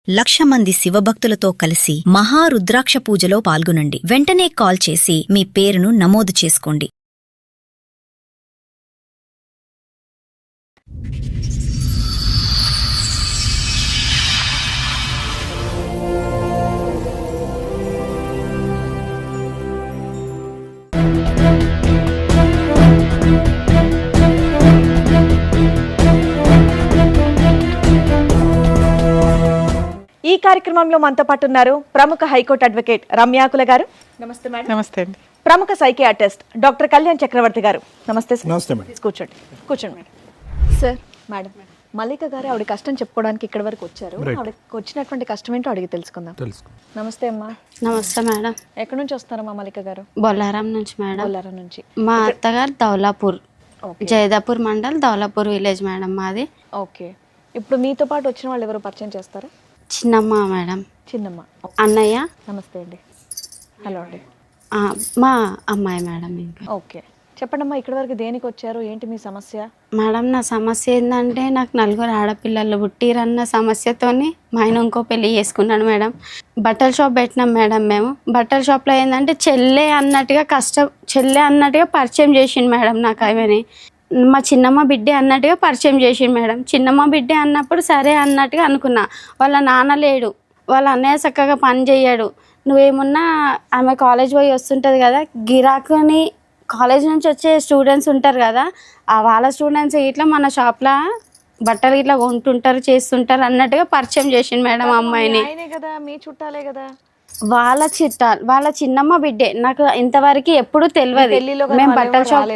1,00,000 మంది శివభక్తులతో కలిసి మహారుద్రాక్ష పూజలో పాల్గొనండి. వెంటనే కాల్ చేసి మీ పేరును నమోదు చేసుకోండి. ఈ కార్యక్రమంలో మనతో పాటు ఉన్నారు ప్రముఖ హైకోర్టు అడ్వకేట్ రమ్యాకుల గారు. నమస్తే మేడం. నమస్తే అండి. ప్రముఖ సైకియాట్రిస్ట్ డాక్టర్ కళ్యాణ్ చక్రవర్తి గారు. నమస్తే సార్. నమస్తే మేడం. కూర్చోండి మేడం. సార్, మేడం మల్లిక గారు ఆవిడ కష్టం చెప్పుకోవడానికి ఇక్కడ వరకు వచ్చారు. ఆవిడకి వచ్చినటువంటి కష్టం ఏంటో అడిగి తెలుసుకుందాం. నమస్తే అమ్మా. నమస్తే మేడం. ఎక్కడి నుంచి వస్తారమ్మా మల్లిక గారు? బొల్లారం నుంచి మేడం. బొల్లారం నుంచి. మా అత్తగారు దౌలాపూర్, జైదాపూర్ మండల్, దౌలాపూర్ విలేజ్ మేడం మాది. ఓకే, ఇప్పుడు మీతో పాటు వచ్చిన వాళ్ళు ఎవరు పరిచయం చేస్తారా? చిన్నమ్మ మేడం. చిన్నమ్మ. అన్నయ్య. నమస్తే అండి. హలో అండి. మా అమ్మాయి మేడం. ఇంకా ఓకే, చెప్పండమ్మా, ఇక్కడ వరకు దేనికి వచ్చారు, ఏంటి మీ సమస్య? మేడం నా సమస్య ఏంటంటే నాకు 4 ఆడపిల్లలు పుట్టిరన్న సమస్యతోని మా ఆయన ఇంకో పెళ్లి చేసుకున్నాడు మేడం. బట్టల షాప్ పెట్టినాం మేడం. మేము బట్టల షాప్లో ఏంటంటే చెల్లె అన్నట్టుగా పరిచయం చేసిండు మేడం నాకు. అవని మా చిన్నమ్మ బిడ్డే అన్నట్టుగా పరిచయం చేసిండు మేడం. చిన్నమ్మ బిడ్డే అన్నప్పుడు సరే అన్నట్టుగా అనుకున్నా. వాళ్ళ నాన్న లేడు, వాళ్ళ అన్నయ్య చక్కగా పని చేయడు. నువ్వేమున్నా ఆమె కాలేజ్ పోయి వస్తుంటుంది కదా, గిరాకుని కాలేజ్ నుంచి వచ్చే స్టూడెంట్స్ ఉంటారు కదా, వాళ్ళ స్టూడెంట్స్ ఇట్లా మన షాప్లో బట్టలు ఇట్లా కొంటుంటారు, చేస్తుంటారు అన్నట్టుగా పరిచయం చేసిండు మేడం అమ్మాయిని. కదా, మీ చుట్టాలే కదా. వాళ్ళ చిన్నమ్మ బిడ్డే. నాకు ఇంతవరకు ఎప్పుడు తెలియదు. మేము బట్టల షాప్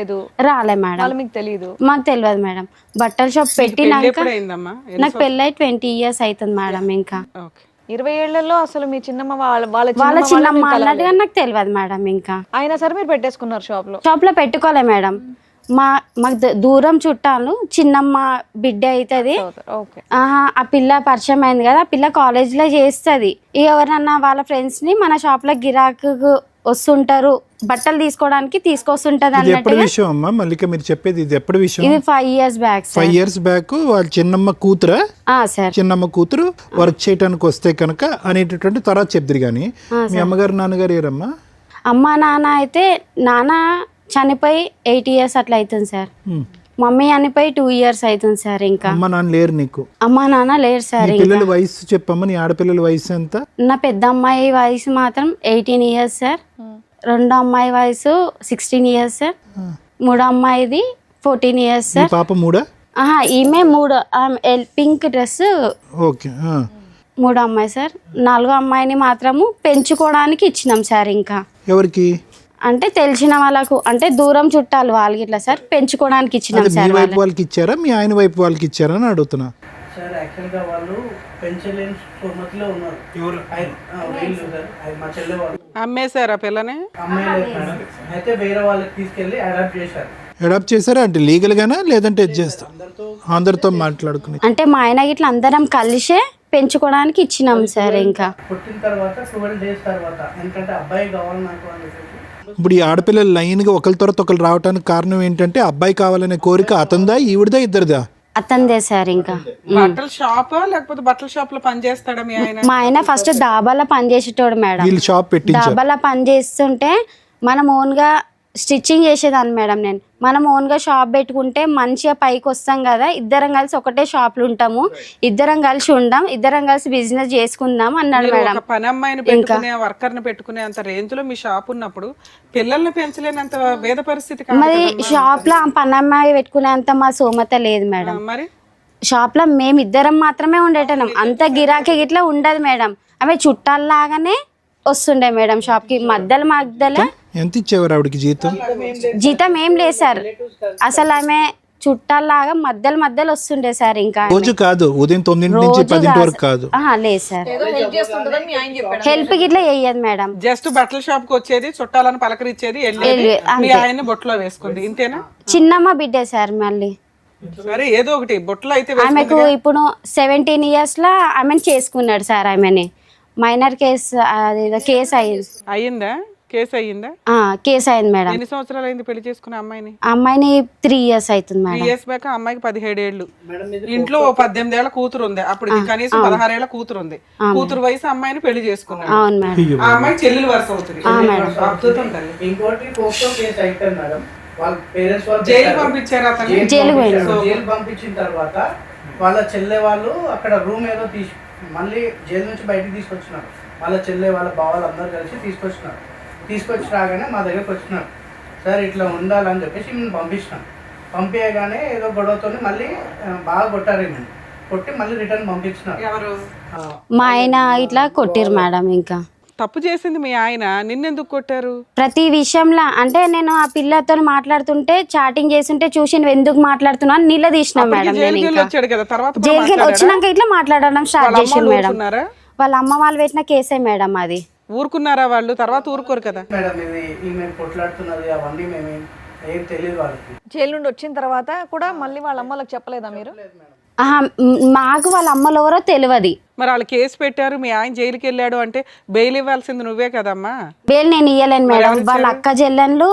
రాలే మేడం. మీకు తెలియదు? మాకు తెలియదు మేడం. బట్టల షాప్ పెట్టినాక నాకు పెళ్ళై 20 years అవుతుంది మేడం. ఇంకా 20 ఏళ్లలో అసలు మీ చిన్నమ్మ వాళ్ళ చిన్నమ్మ అన్నట్టుగా నాకు తెలియదు మేడం. ఇంకా అయినా సరే మీరు పెట్టేసుకున్నారు షాప్ లో పెట్టుకోలే మేడం. మాకు దూరం చుట్టాలు చిన్నమ్మ బిడ్డ అవుతుంది. ఆ పిల్ల పరిచయం అయింది కదా, ఆ పిల్ల కాలేజీలో చేస్తుంది. ఎవరన్నా వాళ్ళ ఫ్రెండ్స్ ని మన షాప్ లో గిరాకు వస్తుంటారు, బట్టలు తీసుకోవడానికి తీసుకొస్తుంటది అన్నట్టు. విషయం అమ్మా మల్లిక మీరు చెప్పేది ఇది ఎప్పుడు విషయం? ఇది 5 years బ్యాక్. 5 years బ్యాక్ వాళ్ళ చిన్నమ్మ కూతురా? సార్, చిన్నమ్మ కూతురు వర్క్ చేయడానికి వస్తే కనుక అనేటటువంటి తర్వాత చెప్తారు. కానీ మీ అమ్మగారు నాన్నగారు ఏరమ్మా? అమ్మ నాన్న అయితే నాన్న చనిపోయి 8 years అట్లా అవుతుంది సార్. మమ్మీ చనిపోయి 2 years అవుతుంది సార్. ఇంకా అమ్మ నాన్న లేరు నీకు? అమ్మ నాన్న లేరు సార్. పిల్లల వయసు చెప్పమ్మా. నీ ఆడపిల్లల వయసు ఎంత? నా పెద్ద అమ్మాయి వయసు మాత్రం 18 years సార్. రెండో అమ్మాయి వయసు 16 years సార్. మూడో అమ్మాయిది 14 years సార్. పాప మూడా? ఈమె 3 పింక్ డ్రెస్. ఓకే. మూడో అమ్మాయి సార్. నాలుగో అమ్మాయిని మాత్రము పెంచుకోవడానికి ఇచ్చినాం సార్. ఇంకా ఎవరికి అంటే తెలిసిన వాళ్ళకు, అంటే దూరం చుట్టాలు వాళ్ళకి ఇట్లా సార్ పెంచుకోవడానికి ఇచ్చినాం సార్. మీ వైపు వాళ్ళకి ఇచ్చారా మీ ఆయన వైపు వాళ్ళకి ఇచ్చారా అని అడుగుతున్నా సార్. యాక్చువల్గా వాళ్ళు పెంచలేని స్థోమతిలో ఉన్నారు. మా చెల్లె వాళ్ళు అమ్మేశారు ఆ పిల్లని. అమ్మాయి అయితే వేరే వాళ్ళకి తీసుకెళ్లి అడాప్ట్ చేశారా? అంటే లీగల్ గానా లేదంటే అందరితో మాట్లాడుకుని? అంటే మా ఆయన ఇట్లా అందరం కలిసే పెంచుకోవడానికి ఇచ్చినాం సార్. ఇంకా పుట్టిన తర్వాత 12 days తర్వాత ఎందుకంటే అబ్బాయి కావాలి నాకు అని చెప్పేసి. ఇప్పుడు ఈ ఆడపిల్లలు లైన్ గా ఒకరి తర్వాత ఒకరు రావడానికి కారణం ఏంటంటే అబ్బాయి కావాలనే కోరిక అతనిదా ఈవిడదా ఇద్దరిదా? అతనిదే సార్. ఇంకా బట్టల షాప్ లేకపోతే బట్టల షాప్ లో పని చేస్తాడా మీ ఆయన? మా ఆయన ఫస్ట్ దాబాలో పని చేసేటోడు మేడం. వీళ్ళు షాప్ పెట్టి దాబాలో పని చేస్తుంటే మనం ఓన్ గా స్టిచ్చింగ్ చేసేదాన్ని మేడం. నేను మనం ఓన్ గా షాప్ పెట్టుకుంటే మంచిగా పైకి వస్తాం కదా, ఇద్దరం కలిసి ఒకటే షాప్లు ఉంటాము, ఇద్దరం కలిసి ఉందాం, ఇద్దరం కలిసి బిజినెస్ చేసుకుందాం అన్నాడు మేడం. పని అమ్మాయిని పెట్టుకునే వర్కర్ ని పెట్టుకునే అంత రేంజ్ లో మీ షాప్ ఉన్నప్పుడు పిల్లల్ని పెంచలేనంత వేద పరిస్థితి మరి షాప్ లో పని అమ్మాయి పెట్టుకునేంత మా సోమత లేదు మేడం. మరి షాప్ లో మేము ఇద్దరం మాత్రమే ఉండేటం, అంత గిరాకీ గిట్లా ఉండదు మేడం. ఆమె చుట్టాల్లాగానే వస్తుండే మేడం షాప్ కి. మధ్యలో ఎంత ఇచ్చేవారు ఆవిడకి జీతం? జీతం ఏం లేదు సార్. అసలు ఆమె చుట్టాల్లాగా మధ్యలో వస్తుండే సార్. ఇంకా రోజు కాదు, ఉదయం 9 నుంచి 10 వరకు కాదు. లేదు సార్, హెల్ప్ గిట్లా వేయదు మేడం. జస్ట్ బట్టల షాప్ కి వచ్చేది, చుట్టాలను పలకరించేది, మీ ఆయన్ని బొట్లో వేసుకుంది, ఇంతేనా? చిన్నమ్మ బిడ్డే సార్. మళ్ళీ సరే ఏదో ఒకటి బొట్లో అయితే ఆమెకు ఇప్పుడు 17 years లో ఆమెను చేసుకున్నాడు సార్. ఆమెని మైనర్ కేసు కేసు అయిందా? కేసు అయ్యిందా? కేసు అయింది మేడం. ఎన్ని సంవత్సరాలు అయింది పెళ్లి చేసుకున్న అమ్మాయిని? అమ్మాయిని 3 years అవుతుంది 3 మేడం. years బ్యాక్ అమ్మాయికి 17 ఏళ్ళు. ఇంట్లో 18 ఏళ్ల కూతురు ఉంది, అప్పుడు కనీసం 16 ఏళ్ల కూతురు ఉంది. కూతురు వయసు అమ్మాయిని పెళ్లి చేసుకున్నాడు. అవును మేడం. ఆ అమ్మాయి చెల్లెలు వరుస అవుతుంది. అద్భుతం తల్లి. ఇంకోటి పోక్సో కేసు అయిపోయింది మేడం. వాళ్ళ పేరెంట్స్ వాళ్ళు జైలు పంపించారు అతను. జైలు పంపించిన తర్వాత వాళ్ళ చెల్లె వాళ్ళు అక్కడ రూమ్ ఏదో తీసి మళ్ళీ జైలు నుంచి బయటకు తీసుకొచ్చినారు. వాళ్ళ చెల్లె వాళ్ళ బావాలు అందరూ కలిసి తీసుకొచ్చి రాగానే మా దగ్గరకు వచ్చినారు. సార్ ఇట్లా ఉండాలని చెప్పేసి మేము పంపించినాం. పంపించగానే ఏదో గొడవతో మళ్ళీ బాగా కొట్టారు. మేము కొట్టి మళ్ళీ రిటర్న్ పంపించినారు. ఎవరు? మా ఆయన ఇట్లా కొట్టిరు మేడం. ఇంకా తప్పు చేసింది మీ ఆయన, నిన్నెందుకు కొట్టారు? ప్రతి విషయంలో అంటే నేను ఆ పిల్లతో మాట్లాడుతుంటే చాటింగ్ చేస్తుంటే చూసి నువ్వు ఎందుకు మాట్లాడుతున్నావు అని నిలదీసిన మేడం. జైలుకి వచ్చాడు కదా, తర్వాత జైలుకి వచ్చినాక ఇట్లా మాట్లాడడం స్టార్ట్ చేసింది మేడం. వాళ్ళ అమ్మ వాళ్ళు పెట్టిన కేసే మేడం అది. ఊరుకున్నారా వాళ్ళు? తర్వాత ఊరుకోరు కదా మేడం. ఇది ఈమె కొట్లాడుతున్నది అవన్నీ మేము ఏం తెలియదు వాళ్ళకి. జైలు నుండి వచ్చిన తర్వాత కూడా మళ్ళీ వాళ్ళ అమ్మలకు చెప్పలేదా మీరు? మాకు వాళ్ళ అమ్మలు ఎవరో తెలియదు. మరి వాళ్ళు కేసు పెట్టారు, మీ ఆయన జైలుకి వెళ్ళాడు అంటే బెయిల్ ఇవ్వాల్సింది నువ్వే కదమ్మా. బెయిల్ నేను ఇయ్యలేను మేడం. వాళ్ళ అక్క చెల్లెళ్ళు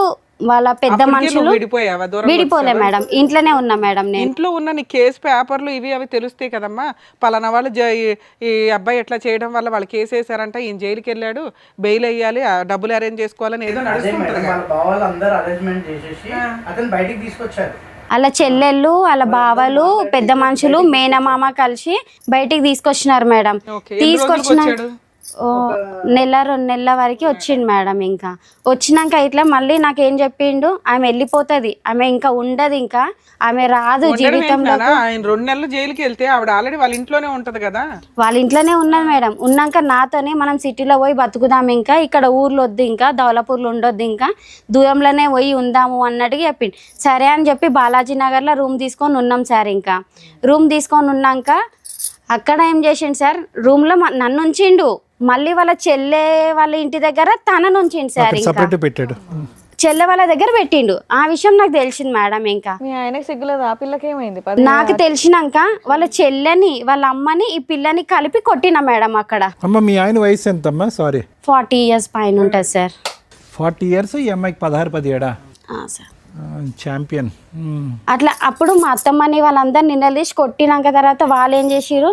వాళ్ళ పెద్ద మనుషులు విడిపోయావా? విడిపోలే మేడం, ఇంట్లోనే ఉన్నా మేడం. నేను ఇంట్లో ఉన్న నీ కేసు పేపర్లు ఇవి అవి తెలుస్తాయి కదమ్మా. పలానా వాళ్ళు ఈ అబ్బాయి ఎట్లా చేయడం వల్ల వాళ్ళు కేసు వేసారంట, ఈయన జైలుకి వెళ్ళాడు, బెయిల్ అయ్యాలి, డబ్బులు అరేంజ్ చేసుకోవాలని ఏదో నడుస్తుంది. వాళ్ళ బావాలు అందరూ అరేంజ్మెంట్ చేసేసి అతను బయటికి తీసుకొచ్చారు. వాళ్ళ చెల్లెళ్ళు వాళ్ళ బావలు పెద్ద మనుషులు మేనమామ కలిసి బయటికి తీసుకొచ్చినారు మేడం. తీసుకొచ్చిన నెల 2 నెలల వరకు వచ్చిండు మేడం. ఇంకా వచ్చినాక ఇట్లా మళ్ళీ నాకేం చెప్పిండు, ఆమె వెళ్ళిపోతుంది, ఆమె ఇంకా ఉండదు, ఇంకా ఆమె రాదు జీవితంలో. ఆయన 2 నెలలు జైలుకి వెళ్తే ఆవిడ ఆల్రెడీ వాళ్ళ ఇంట్లోనే ఉంటది కదా. వాళ్ళ ఇంట్లోనే ఉన్నది మేడం. ఉన్నాక నాతోనే మనం సిటీలో పోయి బతుకుదాం, ఇంకా ఇక్కడ ఊర్లో వద్దు, ఇంకా దౌలపూర్లో ఉండొద్దు, ఇంకా దూరంలోనే పోయి ఉందాము అన్నట్టుగా చెప్పిండు. సరే అని చెప్పి బాలాజీ నగర్లో రూమ్ తీసుకొని ఉన్నాం సార్. ఇంకా రూమ్ తీసుకొని ఉన్నాక అక్కడ ఏం చేసిండు సార్, రూమ్లో నన్ను ఉంచిండు, మళ్ళీ వాళ్ళ చెల్లె వాళ్ళ ఇంటి దగ్గర తనను ఉంచిండు సార్. ఇంకా పెట్టాడు, చెల్లె వాళ్ళ దగ్గర పెట్టిండు. ఆ విషయం నాకు తెలిసింది మేడం. ఇంకా మీ ఆయనకి సిగ్గులేదు, ఆ పిల్లకి ఏమైంది? నాకు తెలిసినాక వాళ్ళ చెల్లెని వాళ్ళ అమ్మని ఈ పిల్లని కలిపి కొట్టిన మేడం అక్కడ. అమ్మ మీ ఆయన వయసు ఎంతమ్మా? సారీ 40 years పైన ఉంటుంది సార్. 40 years, ఈ అమ్మాయికి 16-17 సార్. ఛాంపియన్. అట్లా అప్పుడు మా అత్తమ్మని వాళ్ళందరూ నిలదీసి కొట్టినాక తర్వాత వాళ్ళు ఏం చేసిరు,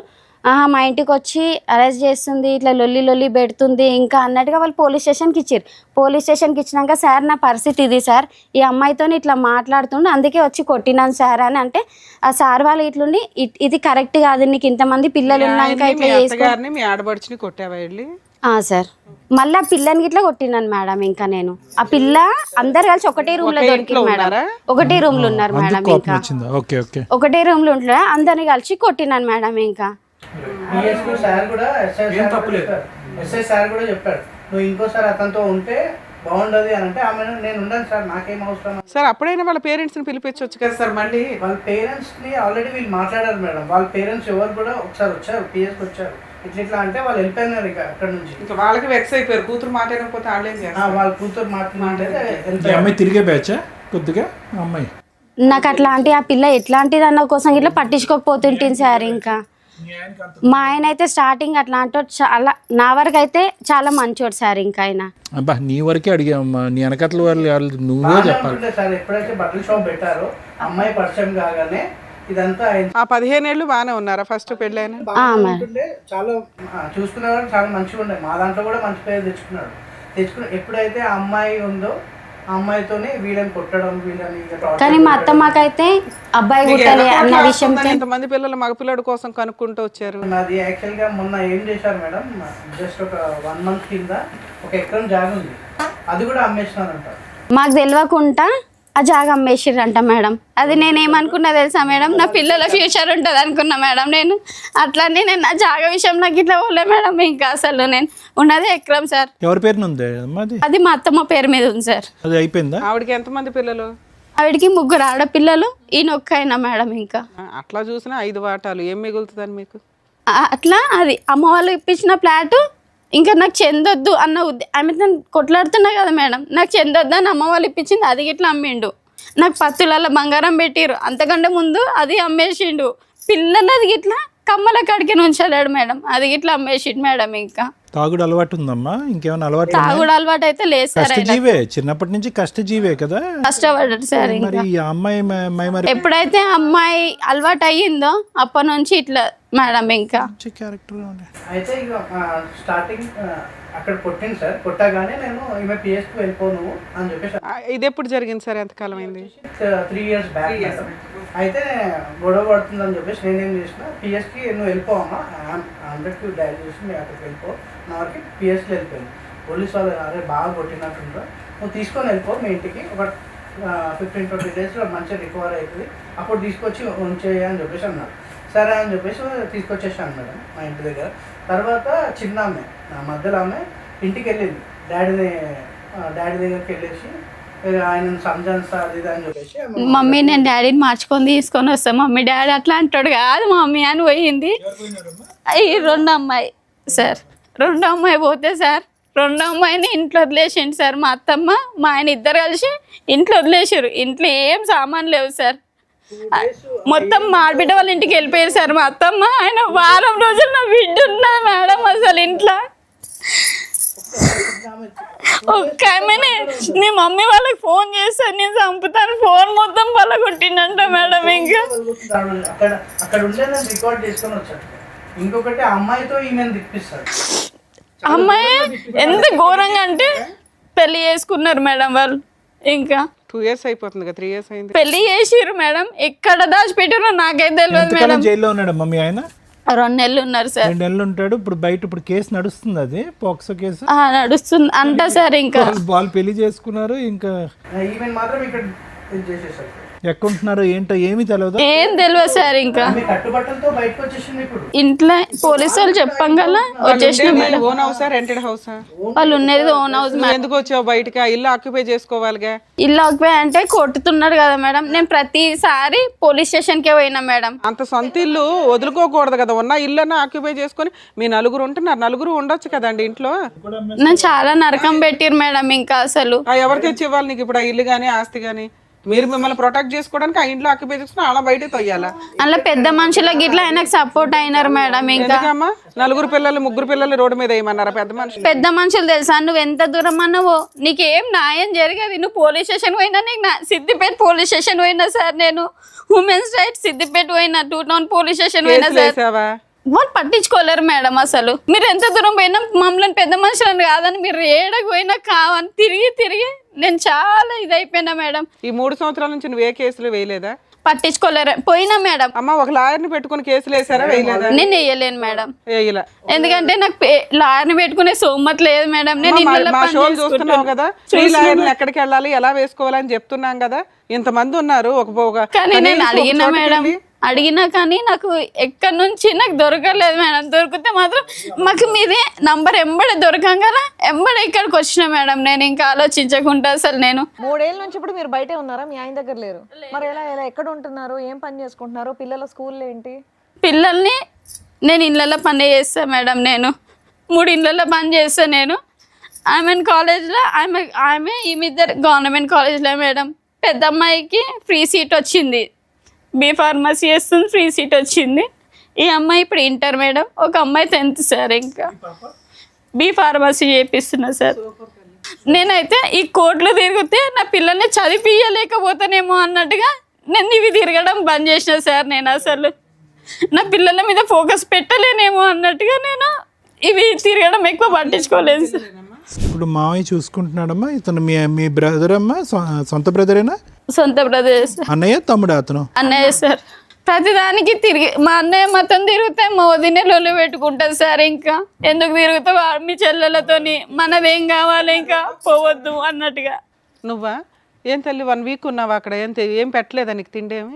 మా ఇంటికి వచ్చి అరెస్ట్ చేస్తుంది, ఇట్లా లొల్లి పెడుతుంది ఇంకా అన్నట్టుగా వాళ్ళు పోలీస్ స్టేషన్కి ఇచ్చారు. పోలీస్ స్టేషన్కి ఇచ్చినాక సార్ నా పరిస్థితి ఇది సార్, ఈ అమ్మాయితో ఇట్లా మాట్లాడుతుండే అందుకే వచ్చి కొట్టినాను సార్ అని అంటే, ఆ సార్ వాళ్ళు ఇట్లుండి ఇది కరెక్ట్ కాదు, నీకు ఇంతమంది పిల్లలు ఉన్నాక ఇట్లా చేసుకో. మీ ఆడబడుచుని కొట్టావా వెళ్ళి? సార్ మళ్ళీ ఆ పిల్లని ఇట్లా కొట్టినాను మేడం. ఇంకా నేను ఆ పిల్ల అందరు కలిసి ఒకటే రూమ్ లో దొరికింది మేడం. ఒకటే రూమ్ లో ఉన్నారు మేడం. ఇంకా ఒకటే రూమ్ లో ఉంటున్నా, అందరిని కలిసి కొట్టినాను మేడం. ఇంకా సార్ కూడా ఎస్ఐ సార్ కూడా చెప్పాడు, నువ్వు ఇంకోసారి అతనితో ఉంటే బాగుండదు అని అంటే ఆమె నేను ఉండను సార్, నాకేం అవసరం సార్. అప్పుడైనా వాళ్ళ పేరెంట్స్ ని పిలిపించవచ్చు కదా సార్. మళ్ళీ వాళ్ళ పేరెంట్స్ ని ఆల్రెడీ వీళ్ళు మాట్లాడారు మేడం. వాళ్ళ పేరెంట్స్ ఎవరు కూడా ఒకసారి వచ్చారు, పిఎస్కి వచ్చారు. ఇట్లా అంటే వాళ్ళు వెళ్ళిపోయినారు ఇక అక్కడ నుంచి. ఇంకా వాళ్ళకి వెక్స్ అయిపోయారు, కూతురు మాట్లాడకపోతే వాళ్ళేం చేస్తారు. వాళ్ళ కూతురు మాట్లాడితే అమ్మాయి తిరిగే బ్యాచ్ కొద్దిగా అమ్మాయి. నాకు అట్లాంటి ఆ పిల్ల ఎట్లాంటిది అన్న కోసం ఇట్లా పట్టించుకోకపోతుంటుంది సార్. ఇంకా మా ఆయన అయితే స్టార్టింగ్ అట్లాంటి చాలా, నా వరకు అయితే చాలా మంచోడు సార్. ఇంకా ఆయన అబ్బా నీ వరకే అడిగామమ్మా, నీ వెనకట్ల వాళ్ళు నువ్వే చెప్పాలి సార్. ఎప్పుడైతే బట్టల షాప్ పెట్టారో అమ్మాయి పరిచయం కాగానే ఇదంతా ఆ 15 ఏళ్ళు బాగానే ఉన్నారా ఫస్ట్ పెళ్ళైన? చాలా చూసుకునేవారు, చాలా మంచిగా ఉండే. మా దాంట్లో కూడా మంచి పేరు తెచ్చుకుని ఎప్పుడైతే ఆ అమ్మాయి ఉందో ఆ అమ్మాయితోనే వీళ్ళని కొట్టడం, వీళ్ళని. కానీ మా అత్తమ్మకైతే అబ్బాయి కొట్టాలి అన్న విషయం. ఎంతమంది పిల్లలు మగ పిల్లడి కోసం కనుక్కుంటూ వచ్చారు. నాది యాక్చువల్ గా మొన్న ఏం చేశారు మేడం, జస్ట్ ఒక 1 month కింద 1 ఎకరం జాగా ఉంది, అది కూడా అమ్మేసినారంట. మాకు తెలియకుండా ఆ జాగా అమ్మేసిర్రంట మేడం. అది నేనేమనుకున్నా తెలుసా మేడం, నా పిల్లల ఫ్యూచర్ ఉంటుంది అనుకున్నా మేడం. నేను అట్లనే నేను నా జాగా విషయం నాకు ఇట్లా పోలే మేడం. ఇంకా అసలు నేను ఉన్నది ఎకరం సార్. ఎవరి పేరున ఉంది అది మా అత్తమ్మ పేరు మీద ఉంది సార్. అది అయిపోయిందా? ఆవిడకి ఎంతమంది పిల్లలు? ఆవిడికి 3 ఆడపిల్లలు, ఈయన ఒక్కైనా మేడం. ఇంకా అట్లా చూసినా 5 వాటాలు ఏం మిగులుతుందని మీకు? అట్లా అది అమ్మ వాళ్ళు ఇప్పించిన ఫ్లాటు ఇంకా నాకు చెందొద్దు అన్న ఆమె కొట్లాడుతున్నా కదా మేడం, నాకు చెందొద్దు అని అమ్మ వాళ్ళు ఇప్పించింది, అది ఇట్లా అమ్మిండు. నాకు 10 తులాల బంగారం పెట్టిరు, అంతకంటే ముందు అది అమ్మేసిండు. పిల్లలు అది ఇట్లా కమ్మల కాడికి ఉంచలేడు మేడం, అది ఇట్లా అమ్మేసిండు మేడం. ఇంకా తాగుడు అలవాటు ఉందమ్మా? ఇంకేమైనా అలవాటు ఉన్నాయా? తాగుడు అలవాటు అయితే లేదు సార్. ఆయన కష్టజీవే, చిన్నప్పటి నుంచి కష్టజీవే కదా. కష్టపడ్డాడు సార్. మరి ఇంకా ఈ అమ్మాయి మరి ఎప్పుడైతే అమ్మాయి అలవాటు అయ్యిందో అప్పటి నుంచి ఇట్లా మేడం. ఇంకా మంచి క్యారెక్టర్. అయితే ఇక స్టార్టింగ్ అక్కడ కొట్టింది సార్. కొట్టగానే నేను ఈమె పిఎస్కి వెళ్ళిపోను అని చెప్పేసి ఇది ఎప్పుడు జరిగింది సార్? ఎంతకాలం అయింది? 3 years బ్యాక్. అయితే గొడవ పడుతుందని చెప్పేసి నేనేం చేసిన, పిఎస్కి నువ్వు వెళ్ళిపోవమ్మా, 100కి డైల్ చేసి నేను అక్కడికి వెళ్ళిపో నా వరకు పిఎస్కి వెళ్ళిపోయాను. పోలీస్ వాళ్ళు అరే బాగా కొట్టినట్టుంటా, నువ్వు తీసుకొని వెళ్ళిపో మీ ఇంటికి, ఒక 15-20 daysలో మంచిగా రికవర్ అవుతుంది, అప్పుడు తీసుకొచ్చి ఉంచేయ అని చెప్పేసి అన్నారు. సరే అని చెప్పేసి తీసుకొచ్చేసాను మేడం మా ఇంటి దగ్గర. తర్వాత చిన్న ఆమె, నా మధ్యలో ఆమె ఇంటికి వెళ్ళింది, డాడీ దగ్గరికి వెళ్ళేసి ఆయనను సంజాన్సా అది ఇది అని చెప్పేసి మమ్మీ నేను డాడీని మార్చుకొని తీసుకొని వస్తాను. మమ్మీ డాడీ అట్లా అంటాడు కాదు మమ్మీ అని పోయింది. ఈ రెండో అమ్మాయి సార్, రెండో అమ్మాయి పోతే సార్, రెండో అమ్మాయిని ఇంట్లో వదిలేసిండు సార్. మా అత్తమ్మ మా ఆయన ఇద్దరు కలిసి ఇంట్లో వదిలేసారు. ఇంట్లో ఏం సామాన్ లేవు సార్. మొత్తం మా ఆడబిడ్డ వాళ్ళ ఇంటికి వెళ్ళిపోయారు సార్ మా అత్తమ్మ. ఆయన వారం రోజులు నా బిడ్డ ఉన్నది మేడం అసలు ఇంట్లో. ఒక్క ఆమెనే నీ మమ్మీ వాళ్ళకి ఫోన్ చేస్తాను నేను చంపుతాను, ఫోన్ మొత్తం పలగొట్టిండంట మేడం. ఇంకా అక్కడ ఉండే నేను రికార్డ్ చేసుకొని వచ్చాను. ఇంకొకటి అమ్మాయితో ఈమెను తిప్పిస్తాడు. అమ్మాయి ఎంత ఘోరంగా అంటే పెళ్లి చేసుకున్నారు మేడం వాళ్ళు. ఇంకా 2 years అయిపోతుంది కదా, 3 years అయింది. పెళ్లి చేసిర్రు మేడం. ఎక్కడ దాచిపెట్టారో నాకైతే తెలియదు మేడం. జైల్లో ఉన్నాడమ్మా మీ ఆయన? 2 నెలలు ఉన్నారు సార్. 2 నెలలు ఉంటాడు. ఇప్పుడు బయట ఇప్పుడు కేసు నడుస్తుంది, అది పోక్సో కేసు నడుస్తుంది అంట సార్. ఇంకా వాళ్ళు పెళ్లి చేసుకున్నారు. ఇంకా ఈమెను మాత్రం ఇక్కడ ఇది చేసేసారు. ఎక్కడుంటున్నారో ఏంటో ఏమీ తెలియదు. ఏం తెలియదు సార్. ఇంకా ఆమె కట్టుబట్టలతో బయటకు వచ్చేసింది. ఇప్పుడు ఇంట్లో పోలీసు వాళ్ళు చెప్పంగల వచ్చేసిన మేడం. ఓన్ హౌసా రెంటెడ్ హౌసా? వాళ్ళు ఉన్నది ఓన్ హౌస్ మేడం. ఎందుకు వచ్చావు బయటకి? ఆ ఇల్లు ఆక్యుపై చేసుకోవాలిగా. ఇల్లు ఆక్యుపై అంటే కొట్టుతున్నాడు కదా మేడం. నేను ప్రతిసారి పోలీస్ స్టేషన్కే పోయినా మేడం. అంత సొంత ఇల్లు వదులుకోకూడదు కదా, ఉన్న ఇల్లు ఆక్యుపై చేసుకొని మీ నలుగురు ఉంటున్నారు, నలుగురు ఉండొచ్చు కదండి ఇంట్లో. నేను చాలా నరకం పెట్టిరు మేడం. ఇంకా అసలు ఎవరు తెచ్చి ఇవ్వాలి నీకు ఇప్పుడు ఆ ఇల్లు కానీ ఆస్తి కానీ? మీరు మిమ్మల్ని ప్రొటెక్ట్ చేసుకోవడానికి ఆ ఇంట్లో ఆక్యుపై చేసుకుని అలా బయట తొయ్యాలా? అలా పెద్ద మనుషులకి ఇట్లా ఆయనకు సపోర్ట్ అయినారు మేడం. ఇంకా ఎందుకమ్మా 4 పిల్లలు 3 పిల్లలు రోడ్డు మీద వేయమన్నారా పెద్ద మనుషులు? పెద్ద మనుషులు తెలుసా, నువ్వు ఎంత దూరం అన్నావో నీకేం న్యాయం జరగదు. నువ్వు పోలీస్ స్టేషన్ పోయినా, నీకు సిద్దిపేట పోలీస్ స్టేషన్ పోయినా సార్, నేను ఉమెన్స్ రైట్స్ సిద్దిపేట పోయినా, 2 టౌన్ పోలీస్ స్టేషన్ పోయినా సార్. వేసావా? వాళ్ళు పట్టించుకోలేరు మేడం అసలు. మీరు ఎంత దూరం పోయినా మమ్మల్ని పెద్ద మనుషులను కాదని మీరు ఏడకు పోయినా కావని తిరిగి నేను చాలా ఇదైపోయినా మేడం. ఈ 3 సంవత్సరాల నుంచి నువ్వు ఏ కేసులు వేయలేదా? పట్టించుకోలేరు పోయినా మేడం. అమ్మ ఒక లాయర్ని పెట్టుకుని కేసులు వేసారా? వేయలేదా? నేను వేయలేను మేడం. వేయలే. ఎందుకంటే నాకు లాయర్ని పెట్టుకునే సోమత లేదు మేడం. నేను ఇళ్ళలో మా పని షోలు చేసుకుంటాను. చూస్తున్నావు కదా, ఫ్రీ లాయర్ని ఎక్కడికి వెళ్ళాలి ఎలా వేసుకోవాలని చెప్తున్నాం కదా. ఇంతమంది ఉన్నారు. కానీ నేను అడిగినా మేడం, అడిగినా కానీ నాకు ఎక్కడి నుంచి నాకు దొరకలేదు మేడం. దొరికితే మాత్రం మాకు మీదే నంబర్ ఎంబడే దొరకంగా ఎంబడే ఇక్కడికి వచ్చిన మేడం. నేను ఇంకా ఆలోచించకుండా అసలు నేను 3 ఏళ్ళ నుంచి ఇప్పుడు మీరు బయటే ఉన్నారా? మీ ఆయన దగ్గర లేరు. మరి ఎలా ఎక్కడ ఉంటున్నారు? ఏం పని చేసుకుంటున్నారు? పిల్లల స్కూల్ ఏంటి? పిల్లల్ని నేను ఇళ్ళల్లో పని చేస్తాను మేడం. నేను 3 ఇళ్ళల్లో పని చేస్తాను నేను. ఆమెన్ కాలేజ్లో ఆమె ఈమె గవర్నమెంట్ కాలేజ్లో మేడం. పెద్ద అమ్మాయికి ఫ్రీ సీట్ వచ్చింది, బీ ఫార్మసీ చేస్తుంది, ఫ్రీ సీట్ వచ్చింది. ఈ అమ్మాయి ఇప్పుడు ఇంటర్ మేడం. ఒక అమ్మాయి 10th సార్. ఇంకా బీ ఫార్మసీ చేపిస్తున్నా సార్. నేనైతే ఈ కోర్టులో తిరిగితే నా పిల్లల్ని చదివించలేకపోతానేమో అన్నట్టుగా నేను ఇవి తిరగడం బంద్ చేసిన సార్. నేను అసలు నా పిల్లల మీద ఫోకస్ పెట్టలేనేమో అన్నట్టుగా నేను ఇవి తిరగడం ఎక్కువ పట్టించుకోలేదు సార్. ఇప్పుడు మావయ్య చూసుకుంటున్నాడమ్మా. ఇతను మీ బ్రదర్ అమ్మా? సొంత బ్రదరేనా? సొంత బ్రదర్ సార్. అన్నయ్య తమ్ముడు? అతను అన్నయ్య సార్. ప్రతిదానికి తిరిగి మా అన్నయ్య మొత్తం తిరిగితే మా వదినే లొల్లి పెట్టుకుంటుంది సార్. ఇంకా ఎందుకు తిరుగుతావు మీ చెల్లెలతోని, మనదేం కావాలి ఇంకా పోవద్దు అన్నట్టుగా. నువ్వా ఏం తల్లి 1 week ఉన్నావా అక్కడ? ఏం పెట్టలేదా నీకు తిండేమి?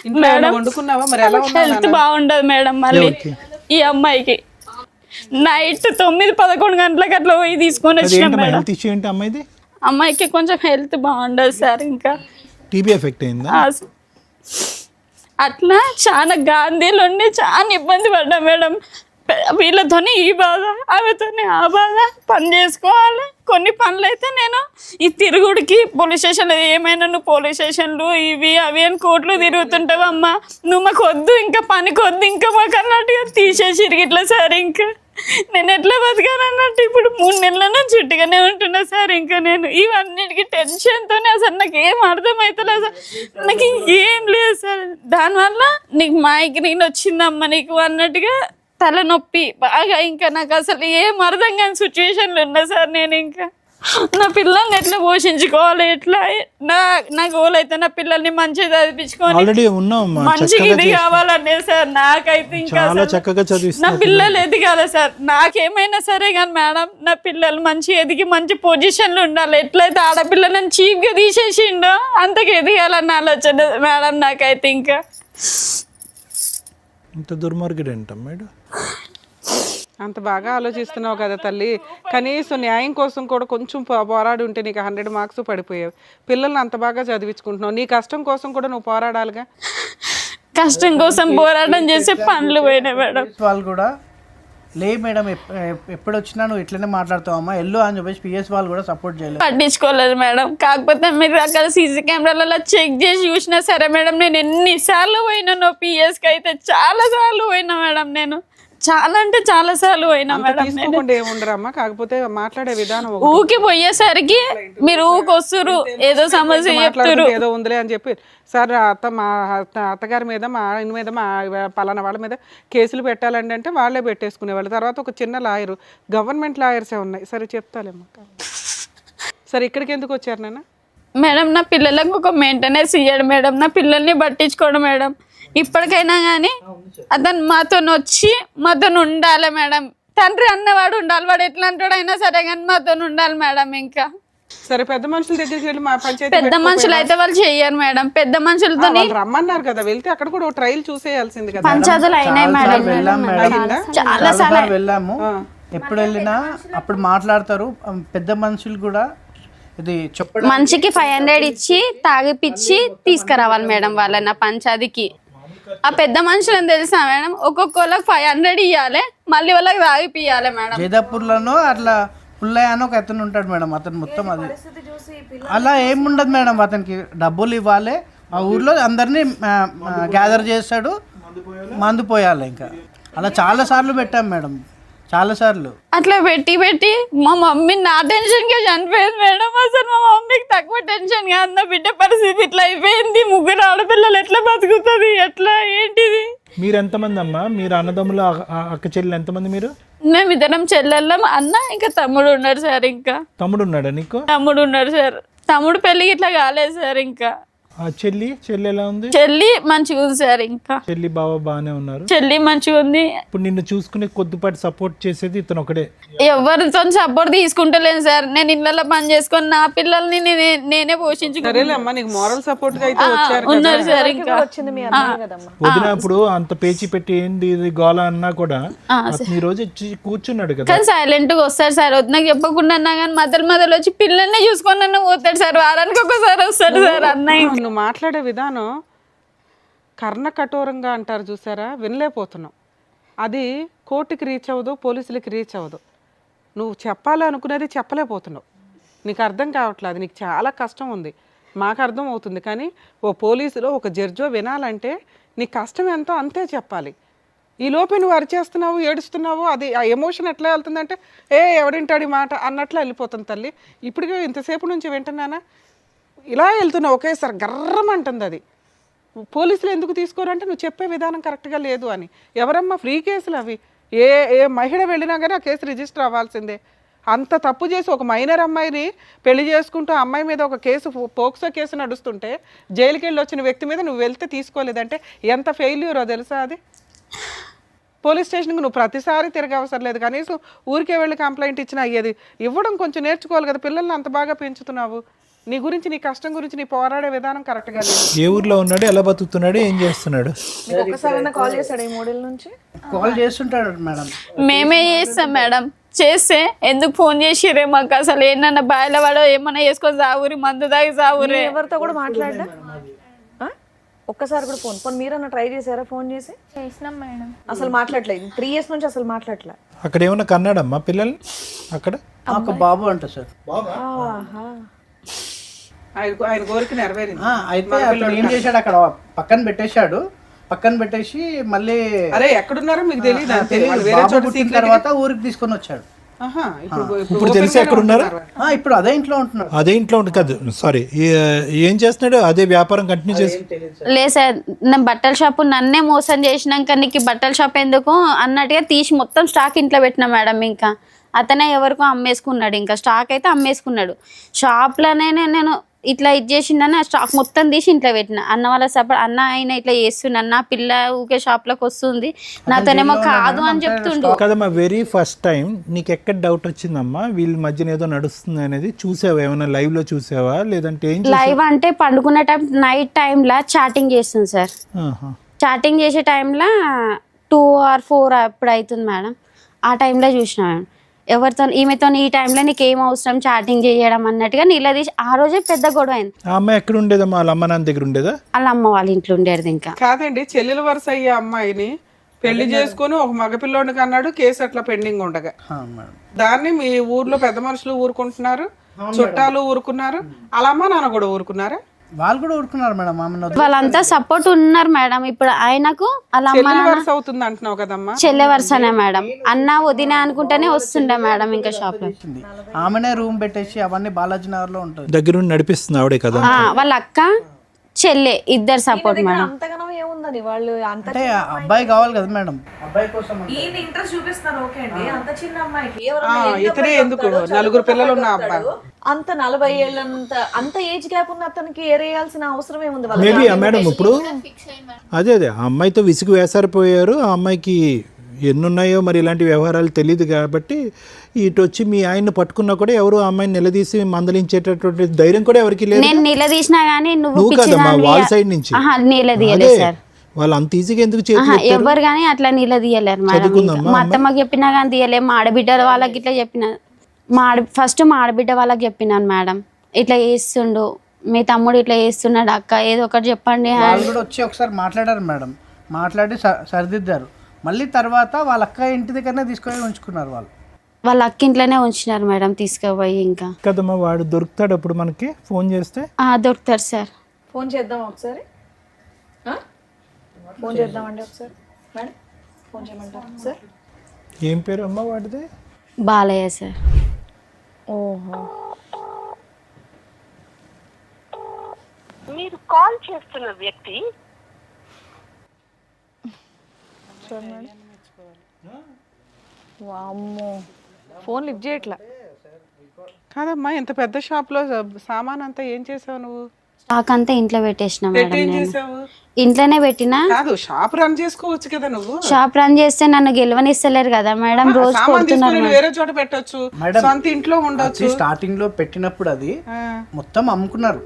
ఇంట్లో ఏమైనా వండుకున్నావా? మరి ఎలా హెల్త్ బాగుండదు మేడం. మళ్ళీ ఈ అమ్మాయికి నైట్ 9-11 గంటలకు అట్లా పోయి తీసుకొని వచ్చినాం మేడం. హెల్త్ ఇష్యూ ఏంటి అమ్మాయిది? అమ్మాయికి కొంచెం హెల్త్ బాగుండదు సార్. ఇంకా టీబీ ఎఫెక్ట్ అయిందా? అట్లా చాలా గాంధీలో ఉండి చాలా ఇబ్బంది పడ్డా మేడం. వీళ్ళతోనే ఈ బాధ, ఆమెతోనే ఆ బాధ. పని చేసుకోవాలి. కొన్ని పనులు అయితే నేను ఈ తిరుగుడికి పోలీస్ స్టేషన్లో ఏమైనా నువ్వు పోలీస్ స్టేషన్లు ఇవి అవి అని కోర్టులు తిరుగుతుంటావు అమ్మ, నువ్వు మాకు వద్దు, ఇంకా పనికి వద్దు ఇంకా మాకు అన్నట్టుగా తీసేసి ఇట్లా సార్. ఇంకా నేను ఎట్లా బతకాలన్నట్టు ఇప్పుడు 3 నెలల నుంచి చుట్టుగానే ఉంటున్నా సార్. ఇంకా నేను ఇవన్నిటికీ టెన్షన్తోనే అసలు నాకు ఏం అర్థమవుతలేదు సార్. నాకు ఇంకేం లేదు సార్. దానివల్ల నీకు మైగ్రేన్ వచ్చిందమ్మా నీకు అన్నట్టుగా తలనొప్పి బాగా. ఇంకా నాకు అసలు ఏం అర్థం కాని సిచ్యువేషన్లు ఉన్నా సార్. నేను ఇంకా నా పిల్లల్ని ఎట్లా పోషించుకోవాలి, ఎట్లా నా గోల్ అయితే నా పిల్లల్ని మంచిగా చదివించుకొని ఆల్రెడీ ఉన్నాం మంచిగా ఇది కావాలనే సార్. నాకైతే ఇంకా చాలా అసలు చక్కగా నా చదివిస్తున్నారు. పిల్లలు ఎదగాలి సార్. నాకేమైనా సరే కానీ మేడం నా పిల్లలు మంచి ఎదిగి మంచి పొజిషన్లో ఉండాలి. ఎట్లయితే ఆడపిల్లలను చీప్గా తీసేసిండో అంతకు ఎదగాలన్న ఆలోచన మేడం నాకైతే. ఇంకా ఇంత దుర్మార్గుడు ఏంటం మేడం? అంత బాగా ఆలోచిస్తున్నావు కదా తల్లి, కనీసం న్యాయం కోసం కూడా కొంచెం పోరాడి ఉంటే నీకు 100 మార్క్స్ పడిపోయావు. పిల్లల్ని అంత బాగా చదివించుకుంటున్నావు, నీ కష్టం కోసం కూడా నువ్వు పోరాడాలిగా. కష్టం కోసం పోరాటం చేసే పనులు పోయినాయి మేడం. వాళ్ళు కూడా లే మేడం ఎప్పుడు వచ్చినా నువ్వు ఇట్లనే మాట్లాడుతావమ్మా ఎల్లు అని చెప్పేసి పిఎస్ వాళ్ళు కూడా సపోర్ట్ చేయలేదు, పట్టించుకోలేదు మేడం. కాకపోతే మీరు అక్కడ సీసీ కెమెరాలలో చెక్ చేసి చూసినా సరే మేడం, నేను ఎన్నిసార్లు పోయినానో పిఎస్కి అయితే చాలా సార్లు పోయినా మేడం. నేను చాలా అంటే చాలా సార్లు పోయినా మేడం. తీసుకోకుండా ఏముండరమ్మా, కాకపోతే మాట్లాడే విధానం ఊకి పోయేసరికి మీరు ఊకొస్తురు ఏదో సమస్య చెప్తారు, ఏదో ఉందిలే అని చెప్పి సార్ మా అత్తగారి మీద మా ఆయన మీద మా పలానా వాళ్ళ మీద కేసులు పెట్టాలండి అంటే వాళ్ళే పెట్టేసుకునేవాళ్ళు. తర్వాత ఒక చిన్న లాయరు, గవర్నమెంట్ లాయర్సే ఉన్నాయి. సరే చెప్తాలేమ్మా. సరే ఇక్కడికి ఎందుకు వచ్చారు నాన్న? మేడం నా పిల్లలకు ఒక మెయింటెనెన్స్ ఇయ్యాడు మేడం, నా పిల్లల్ని పట్టించుకోవడం మేడం. ఇప్పటికైనా కానీ అతను మాతో వచ్చి మాతో ఉండాలి మేడం. తండ్రి అన్నవాడు ఉండాలి, వాడు ఎట్లాంటి అయినా సరే కానీ మాతో ఉండాలి మేడం. ఇంకా సరే పెద్ద మనుషుల దగ్గరికి వెళ్ళి మా పంచాయతీ పెద్ద మనుషులు అయితే వాళ్ళు చెయ్యరు మేడం. పెద్ద మనుషులతో రమ్మన్నారు కదా, వెళ్తే అక్కడ కూడా ఒక ట్రయల్ చూసేయాల్సింది కదా. పంచాయతీలు అయినాయి మేడం, చాలా సార్లు వెళ్ళాము. ఎప్పుడు వెళ్ళినా అప్పుడు మాట్లాడతారు పెద్ద మనుషులు కూడా. ఇది చెప్పడం మనిషికి 500 ఇచ్చి తాగిపిచ్చి తీసుకురావాలి మేడం వాళ్ళని నా పంచాయతీకి. ఆ పెద్ద మనుషులని తెలుసా మేడం, ఒక్కొక్కళ్ళకి 500 ఇవ్వాలి, మళ్ళీ వాళ్ళకి తాగిపియాలి మేడం. జైదాపూర్లోనో అట్లా పుల్లయ్య అని ఒక అతను ఉంటాడు మేడం, అతను మొత్తం అది అలా ఏముండదు మేడం. అతనికి డబ్బులు ఇవ్వాలి, ఆ ఊర్లో అందరినీ గ్యాదర్ చేస్తాడు, మందు పోయాలి. ఇంకా అలా చాలా సార్లు పెట్టాం మేడం, చాలా సార్లు అట్లా పెట్టి పెట్టి మా మమ్మీ నా టెన్షన్కే చనిపోయింది మేడం. అసలు మా మమ్మీకి తక్కువ టెన్షన్ గా అన్న బిడ్డ పరిస్థితి ఇట్లా అయిపోయింది. 3 ఆడపిల్లలు ఎట్లా బతుకుతుంది, ఎట్లా ఏంటిది? మీరు ఎంతమంది అమ్మా? మీరు అన్నదమ్ములు అక్క చెల్లెలు ఎంతమంది మీరు? మేమిద్దరం చెల్లెళ్ళం, అన్న ఇంకా తమ్ముడు ఉన్నాడు సార్. ఇంకా తమ్ముడు ఉన్నాడా నీకు? తమ్ముడు ఉన్నాడు సార్. తమ్ముడు పెళ్ళికి ఇట్లా కాలేదు సార్. ఇంకా చెల్లి ఎలా ఉంది? చెల్లి మంచిగా ఉంది సార్. ఇంకా చెల్లి బావ బాగానే ఉన్నారు. చెల్లి మంచిగా ఉంది. ఇప్పుడు నిన్ను చూసుకునే కొద్దిపాటి సపోర్ట్ చేసేది ఇతను ఒకడే. ఎవరితో సపోర్ట్ తీసుకుంటలేను సార్. నేను ఇళ్ళలో పని చేసుకొని నా పిల్లల్ని నేనే సరేలేమ్మా, నీకు మోరల్ సపోర్ట్ గా అయితే వచ్చారు ఉన్నారు సార్. ఇంకా వచ్చింది మీ అన్నయ్య కదమ్మా. వదినప్పుడు అంత పేచి పెట్టి ఏంది ఇది గోల అన్నా కూడా అతను ఈ రోజు వచ్చి కూర్చున్నాడు కదా. కానీ సైలెంట్ గా వస్తాడు సార్. వద్దు చెప్పకుండా అన్నా కానీ మొదలు వచ్చి పిల్లల్ని చూసుకొని నన్ను పోతాడు సార్. వారానికి ఒకసారి వస్తాడు సార్ అన్నయ్య. నువ్వు మాట్లాడే విధానం కర్ణ కఠోరంగా అంటారు చూసారా, వినలేకపోతున్నావు. అది కోర్టుకి రీచ్ అవ్వదు, పోలీసులకి రీచ్ అవ్వదు. నువ్వు చెప్పాలనుకునేది చెప్పలేకపోతున్నావు. నీకు అర్థం కావట్లేదు, అది నీకు చాలా కష్టం ఉంది. మాకు అర్థం అవుతుంది, కానీ ఓ పోలీసులో ఒక జడ్జో వినాలంటే నీ కష్టం ఎంతో అంతే చెప్పాలి. ఈ లోపే నువ్వు అరిచేస్తున్నావు, ఏడుస్తున్నావు, అది ఆ ఎమోషన్ ఎట్లా వెళ్తుందంటే ఎవడింటాడు మాట అన్నట్లు వెళ్ళిపోతుంది తల్లి. ఇప్పటికే ఇంతసేపు నుంచి వింటున్నానా, ఇలా వెళ్తున్నావు ఒకేసారి గర్రమంటుంది. అది పోలీసులు ఎందుకు తీసుకోరంటే నువ్వు చెప్పే విధానం కరెక్ట్గా లేదు అని. ఎవరమ్మా ఫ్రీ కేసులు అవి? ఏ మహిళ వెళ్ళినా కానీ ఆ కేసు రిజిస్టర్ అవ్వాల్సిందే. అంత తప్పు చేసి ఒక మైనర్ అమ్మాయిని పెళ్లి చేసుకుంటూ అమ్మాయి మీద ఒక కేసు, పోక్సో కేసు నడుస్తుంటే జైలుకి వెళ్ళి వచ్చిన వ్యక్తి మీద నువ్వు వెళ్తే తీసుకోలేదంటే ఎంత ఫెయిల్యూరో తెలుసా అది. పోలీస్ స్టేషన్కి నువ్వు ప్రతిసారి తిరగ అవసరం లేదు, కనీసం ఊరికే వెళ్ళి కంప్లైంట్ ఇచ్చినా అయ్యేది. ఇవ్వడం కొంచెం నేర్చుకోవాలి కదా, పిల్లల్ని అంత బాగా పెంచుతున్నావు. నీ గురించి, నీ కష్టం గురించి నీ పోరాడే విధానం కరెక్ట్గా లేదు. ఏ ఊర్లో ఉన్నాడు, ఎలా బతుకుతున్నాడు, ఏం చేస్తున్నాడు? ఒక్కసారి కాల్ చేస్తాడు ఈ 3 నుంచి? కాల్ చేస్తుంటాడు మేడం. మేమే చేస్తాం మేడం. చేస్తే ఎందుకు ఫోన్ చేసిరే మాకు, అసలు ఏంటన్నా బాయిల వాడో ఏమన్నా చేసుకొని సావురి, మందు దాగి సావురే. ఎవరితో కూడా మాట్లాడా? ఒక్కసారి కూడా ఫోన్ మీరన్నా ట్రై చేశారా? ఫోన్ చేసి చేసినాం మేడం. అసలు మాట్లాడలేదు 3 years నుంచి, అసలు మాట్లాడలే. అక్కడ ఏమన్నా కన్నాడమ్మా పిల్లల్ని? అక్కడ ఒక బాబు అంట సార్. ఆయన కోరిక నెరవేరింది. అయితే అతను ఏం చేశాడు, అక్కడ పక్కన పెట్టేశాడు. పక్కన పెట్టేసి మళ్ళీ అరే ఎక్కడున్నారో మీకు తెలియదు తెలియదు, వేరే బాబు చోట పుట్టిన secret తర్వాత ఊరికి తీసుకొని వచ్చాడు. ఆహా, ఇప్పుడు తెలిసి ఎక్కడ ఉన్నారు? ఇప్పుడు అదే ఇంట్లో ఉంటున్నాడు. అదే ఇంట్లో ఉంటుంది కాదు, సారీ, ఏం చేస్తున్నాడు? అదే వ్యాపారం కంటిన్యూ చేసి లేదు సార్, నేను బట్టల షాపు నన్నే మోసం చేసినాక నీకు ఈ బట్టల షాప్ ఎందుకు అన్నట్టుగా తీసి మొత్తం స్టాక్ ఇంట్లో పెట్టినా మేడం. ఇంకా అతనే ఎవరికో అమ్మేసుకున్నాడు, ఇంకా స్టాక్ అయితే అమ్మేసుకున్నాడు. షాప్లోనే నేను ఇట్లా ఇది చేసిండని ఆ స్టాక్ మొత్తం తీసి ఇంట్లో పెట్టిన. అన్న వాళ్ళ సపోర్ట్, అన్న ఆయన ఇట్లా చేస్తున్నాడు, నా పిల్ల ఊకే షాప్లోకి వస్తుంది, నాతోనేమో కాదు అని చెప్తుండు. కదమ్మా, వెరీ ఫస్ట్ టైం నీకు ఎక్కడ డౌట్ వచ్చిందమ్మా వీళ్ళ మధ్యన ఏదో నడుస్తుంది అనేది? చూసావా ఏమైనా లైవ్ లో చూసావా లేదంటే ఏం లైవ్ అంటే పండుకునే టైం నైట్ టైంలో చాటింగ్ చేస్తుంది సార్. చాటింగ్ చేసే టైంలో 2 or 4 అప్పుడు అవుతుంది మేడం. ఆ టైంలో చూసిన మేడం ఎవరితో ఈమెతో ఈ టైంలో నీకు ఏం అవసరం చాటింగ్ చేయడం అన్నట్టుగా నిలదీసి ఆ రోజే పెద్ద గొడవ అయింది. ఆ అమ్మాయి ఎక్కడ ఉండేదమ్మా? వాళ్ళ అమ్మ నాన్న దగ్గర ఉండేదా? వాళ్ళ అమ్మ వాళ్ళ ఇంట్లో ఉండేది. ఇంకా కాదండి, చెల్లెల వరుస అయ్యే అమ్మాయిని పెళ్లి చేసుకుని ఒక మగపిల్లోడికి అన్నాడు, కేసు అట్లా పెండింగ్ ఉండగా దాన్ని మీ ఊర్లో పెద్ద మనుషులు ఊరుకుంటున్నారు, చుట్టాలు ఊరుకున్నారు, వాళ్ళ అమ్మ నాన్న కూడా ఊరుకున్నారా? వాళ్ళు కూడా ఊరుకున్నారు మేడం. ఆమెను వాళ్ళంతా సపోర్ట్ ఉన్నారు మేడం. ఇప్పుడు ఆయనకు వాళ్ళ అమ్మ చెల్లెల నాన్న వరుస అవుతుంది అంటున్నావు కదమ్మా. చెల్లె వరుసనే మేడం. అన్న వదిన అనుకుంటేనే వస్తుండే మేడం ఇంకా షాప్ లో. ఆమెనే రూమ్ పెట్టేసి అవన్నీ బాలాజీ నగర్ లో ఉంటుంది. దగ్గరుండి నడిపిస్తుంది ఆవిడే కదా? వాళ్ళ అక్క చెల్లె ఇద్దరు సపోర్ట్ మేడం. అంతగానో ఏముందని వాళ్ళు అంత అంటే అబ్బాయి కావాలి కదా మేడం, అబ్బాయి కోసం ఈయన ఇంట్రెస్ట్ చూపిస్తున్నారు. ఓకే అండి, అంత చిన్న అమ్మాయికి ఇతనే ఎందుకు 4 పిల్లలు ఉన్న అబ్బాయి అంత 40 ఏళ్ళంత అంత ఏజ్ గ్యాప్ ఉన్న అతనికి ఏరేయాల్సిన అవసరం ఏముంది? వాళ్ళ మేబీ మేడం ఇప్పుడు అదే ఆ అమ్మాయితో విసుగు వేసారిపోయారు. ఆ అమ్మాయికి ఎన్నున్నాయో మరి ఇలాంటి వ్యవహారాలు తెలియదు కాబట్టి ఇటు వచ్చి మీ ఆయన్ని పట్టుకున్నా కూడా ఎవరు ఆ అమ్మాయిని నిలదీసి మందలించేటటువంటి ధైర్యం కూడా ఎవరికి లేదు. నేను నిలదీసినా గానీ నువ్వు కదమ్మా వాళ్ళ సైడ్ నుంచి. నిలదీయలేదు సార్. వాళ్ళు అంత ఈజీగా ఎందుకు చేతులు ఎవరు గానీ అట్లా నిలదీయలేరు మేడం. మా అత్తమ్మకి చెప్పినా కానీ తీయలేదు. మా ఆడబిడ్డ వాళ్ళకి ఇట్లా చెప్పిన, ఫస్ట్ మా ఆడబిడ్డ వాళ్ళకి చెప్పినాను మేడం, ఇట్లా చేస్తుండు మీ తమ్ముడు, ఇట్లా చేస్తున్నాడు అక్క, ఏదో ఒకటి చెప్పండి. వాళ్ళు కూడా వచ్చి ఒకసారి మాట్లాడారు మేడం, మాట్లాడి సరిదిద్దారు. మళ్ళీ తర్వాత వాళ్ళ అక్క ఇంటి దగ్గరనే తీసుకొని ఉంచుకున్నారు. వాళ్ళ అక్క ఇంట్లోనే ఉంచినారు మేడం తీసుకుపోయి. ఇంకా కదమ్మా వాడు దొరుకుతాడు అప్పుడు మనకి ఫోన్ చేస్తే? దొరుకుతారు సార్. ఫోన్ చేద్దాం ఒకసారి, ఫోన్ చేద్దామండి ఒకసారి మేడం, ఫోన్ చేయమంటారా సార్? ఏం పేరు అమ్మా వాడిది? బాలయ్య సార్. ఓహో, మీరు కాల్ చేస్తున్న వ్యక్తి వామ్మో, ఫోన్ లిఫ్ట్ చేయట్లా. కాదమ్మా, ఇంత పెద్ద షాప్ లో సామాన్ అంతా ఏం చేసావు నువ్వు? స్టాక్ అంతా ఇంట్లో పెట్టేసిన మేడం. ఏం నేను చేసావు? ఇంట్లోనే పెట్టినా. కాదు, షాప్ రన్ చేసుకోవచ్చు కదా నువ్వు. షాప్ రన్ చేస్తే నన్ను గెలవనిస్తలేరు కదా మేడం, రోజు సామాన్ కొడుతున్నారు. తీసుకొని వేరే చోట పెట్టొచ్చు, సొంత ఇంట్లో ఉండొచ్చు. స్టార్టింగ్ లో పెట్టినప్పుడు అది మొత్తం అమ్ముకున్నారు.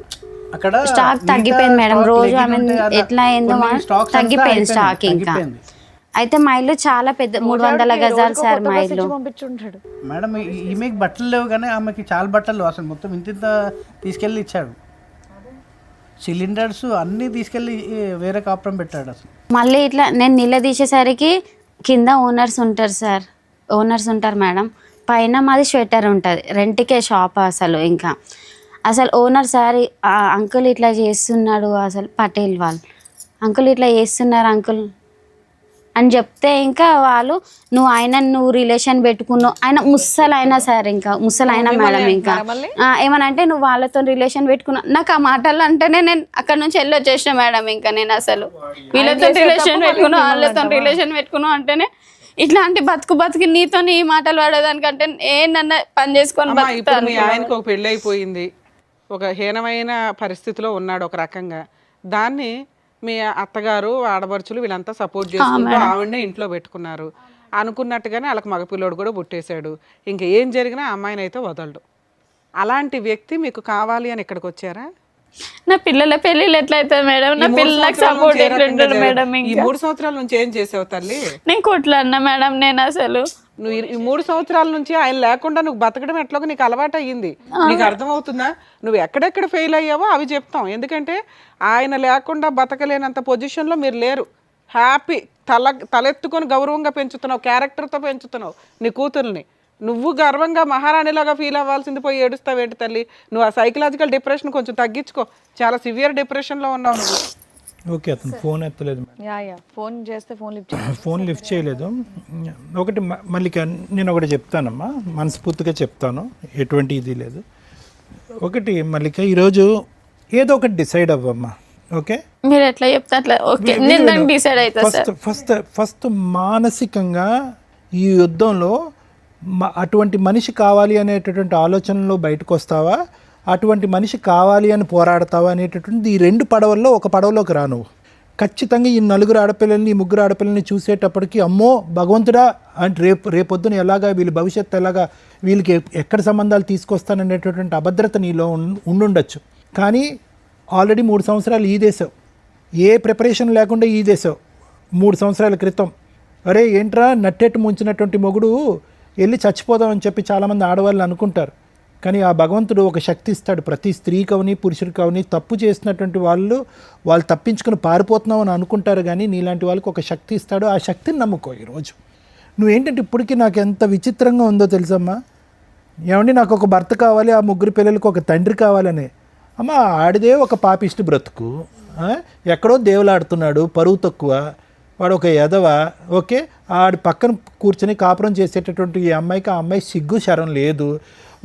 అక్కడ స్టాక్ తగ్గిపోయింది మేడం. రోజు ఆమె ఎట్లా ఏందో తగ్గిపోయింది స్టాక్. ఇంకా అయితే మా ఇల్లు చాలా పెద్ద 300 గజాలు సార్ మా ఇల్లు. పంపించుంటాడు మేడం. ఈమెకి బట్టలు లేవు కానీ ఆమెకి చాలా బట్టలు అసలు మొత్తం ఇంత తీసుకెళ్ళి ఇచ్చాడు. సిలిండర్స్ అన్నీ తీసుకెళ్ళి వేరే కాపురం పెట్టాడు అసలు. మళ్ళీ ఇట్లా నేను నిలదీసేసరికి కింద ఓనర్స్ ఉంటారు సార్, ఓనర్స్ ఉంటారు మేడం. పైన మాది స్వెటర్ ఉంటుంది, రెంట్కే షాప్. అసలు ఓనర్ సార్ అంకుల్ ఇట్లా చేస్తున్నాడు, అసలు పటేల్ వాళ్ళు అంకుల్ ఇట్లా చేస్తున్నారు అంకుల్ అని చెప్తే ఇంకా వాళ్ళు నువ్వు రిలేషన్ పెట్టుకున్నావు. ఆయన ముసలైనా సార్, ఇంకా ముసలైనా మేడం. ఇంకా ఏమనంటే నువ్వు వాళ్ళతో రిలేషన్ పెట్టుకున్నావు. నాకు ఆ మాటలు అంటేనే నేను అక్కడ నుంచి వెళ్ళి వచ్చేసిన మేడం. ఇంకా నేను అసలు వీళ్ళతో రిలేషన్ పెట్టుకున్నావు, వాళ్ళతో రిలేషన్ పెట్టుకున్నావు అంటేనే ఇట్లాంటి బతుకు నీతో ఈ మాటలు పడేదానికంటే ఏంటన్నా పని చేసుకొని ఇప్పుడు మీ ఆయనకు ఒక పెళ్ళి అయిపోయింది, ఒక హీనమైన పరిస్థితిలో ఉన్నాడు ఒక రకంగా. దాన్ని మీ అత్తగారు ఆడబడుచులు వీళ్ళంతా సపోర్ట్ చేసుకుంటూ ఆవిడనే ఇంట్లో పెట్టుకున్నారు. అనుకున్నట్టుగానే వాళ్ళకి మగపిల్లోడు కూడా పుట్టేశాడు. ఇంకా ఏం జరిగినా అమ్మాయిని అయితే వదలడు. అలాంటి వ్యక్తి మీకు కావాలి అని ఇక్కడికి వచ్చారా? నా పిల్లల పెళ్ళిళ్ళు ఎట్లయితే మేడం, నా పిల్లలకు సపోర్ట్ ఎట్లుంటాడు మేడం? ఈ 3 సంవత్సరాల నుంచి ఏం చేసావు తల్లి? నేను కొట్లాడినా మేడం. నేను అసలు నువ్వు ఈ 3 సంవత్సరాల నుంచి ఆయన లేకుండా నువ్వు బతకడం ఎట్లాగో నీకు అలవాటు అయ్యింది. నీకు అర్థమవుతుందా? నువ్వు ఎక్కడెక్కడ ఫెయిల్ అయ్యావో అవి చెప్తాం. ఎందుకంటే ఆయన లేకుండా బతకలేనంత పొజిషన్లో మీరు లేరు. హ్యాపీ తలెత్తుకొని గౌరవంగా పెంచుతున్నావు, క్యారెక్టర్తో పెంచుతున్నావు నీ కూతుర్ని. నువ్వు గర్వంగా మహారాణిలాగా ఫీల్ అవ్వాల్సింది పోయి ఏడుస్తావేంటి తల్లి? నువ్వు ఆ సైకలాజికల్ డిప్రెషన్ కొంచెం తగ్గించుకో. చాలా సివియర్ డిప్రెషన్లో ఉన్నావు నువ్వు. ఓకే, అతను ఫోన్ ఎత్తలేదు మేడం. యా ఫోన్ చేస్తే ఫోన్ లిఫ్ట్ చేయలేదు. ఒకటి మల్లిక, నేను ఒకటి చెప్తానమ్మా, మనస్ఫూర్తిగా చెప్తాను, ఎటువంటి ఇది లేదు. ఒకటి మల్లిక, ఈరోజు ఏదో ఒకటి డిసైడ్ అవ్వమ్మా. ఓకే, మీరు ఎట్లా చెప్తే అట్లా ఓకే, నేను దానికి డిసైడ్ అవుతా సార్. ఫస్ట్ మానసికంగా ఈ యుద్ధంలో అటువంటి మనిషి కావాలి అనేటటువంటి ఆలోచనలో బయటకు వస్తావా, అటువంటి మనిషి కావాలి అని పోరాడతావా అనేటటువంటి ఈ రెండు పడవల్లో ఒక పడవలోకి రా నువ్వు. ఖచ్చితంగా ఈ 4 ఆడపిల్లల్ని, ఈ 3 ఆడపిల్లల్ని చూసేటప్పటికి అమ్మో భగవంతుడా అంటే రేపొద్దున ఎలాగా వీళ్ళ భవిష్యత్తు ఎలాగా, వీళ్ళకి ఎక్కడ సంబంధాలు తీసుకొస్తాననేటటువంటి అభద్రత నీలో ఉండుండొచ్చు. కానీ ఆల్రెడీ 3 సంవత్సరాలు ఈదేశావు, ఏ ప్రిపరేషన్ లేకుండా ఈదేశావు 3 సంవత్సరాల క్రితం. అరే ఏంట్రా నట్టెట్టు ముంచినటువంటి మొగుడు వెళ్ళి చచ్చిపోదామని చెప్పి చాలామంది ఆడవాళ్ళు అనుకుంటారు. కానీ ఆ భగవంతుడు ఒక శక్తి ఇస్తాడు. ప్రతి స్త్రీకి అవని పురుషుడికి అవని తప్పు చేసినటువంటి వాళ్ళు తప్పించుకుని పారిపోతున్నావు అని అనుకుంటారు, కానీ నీలాంటి వాళ్ళకి ఒక శక్తి ఇస్తాడు. ఆ శక్తిని నమ్ముకో. ఈరోజు నువ్వేంటంటే ఇప్పటికీ నాకు ఎంత విచిత్రంగా ఉందో తెలుసమ్మా. ఏమండి నాకు ఒక భర్త కావాలి, ఆ 3 పిల్లలకు ఒక తండ్రి కావాలని. అమ్మ ఆడిదే ఒక పాపిష్టి బ్రతుకు, ఎక్కడో దేవులాడుతున్నాడు, పరువు తక్కువ, వాడు ఒక ఎదవ. ఓకే, ఆడి పక్కన కూర్చొని కాపురం చేసేటటువంటి ఈ అమ్మాయికి ఆ అమ్మాయి సిగ్గు శరం లేదు.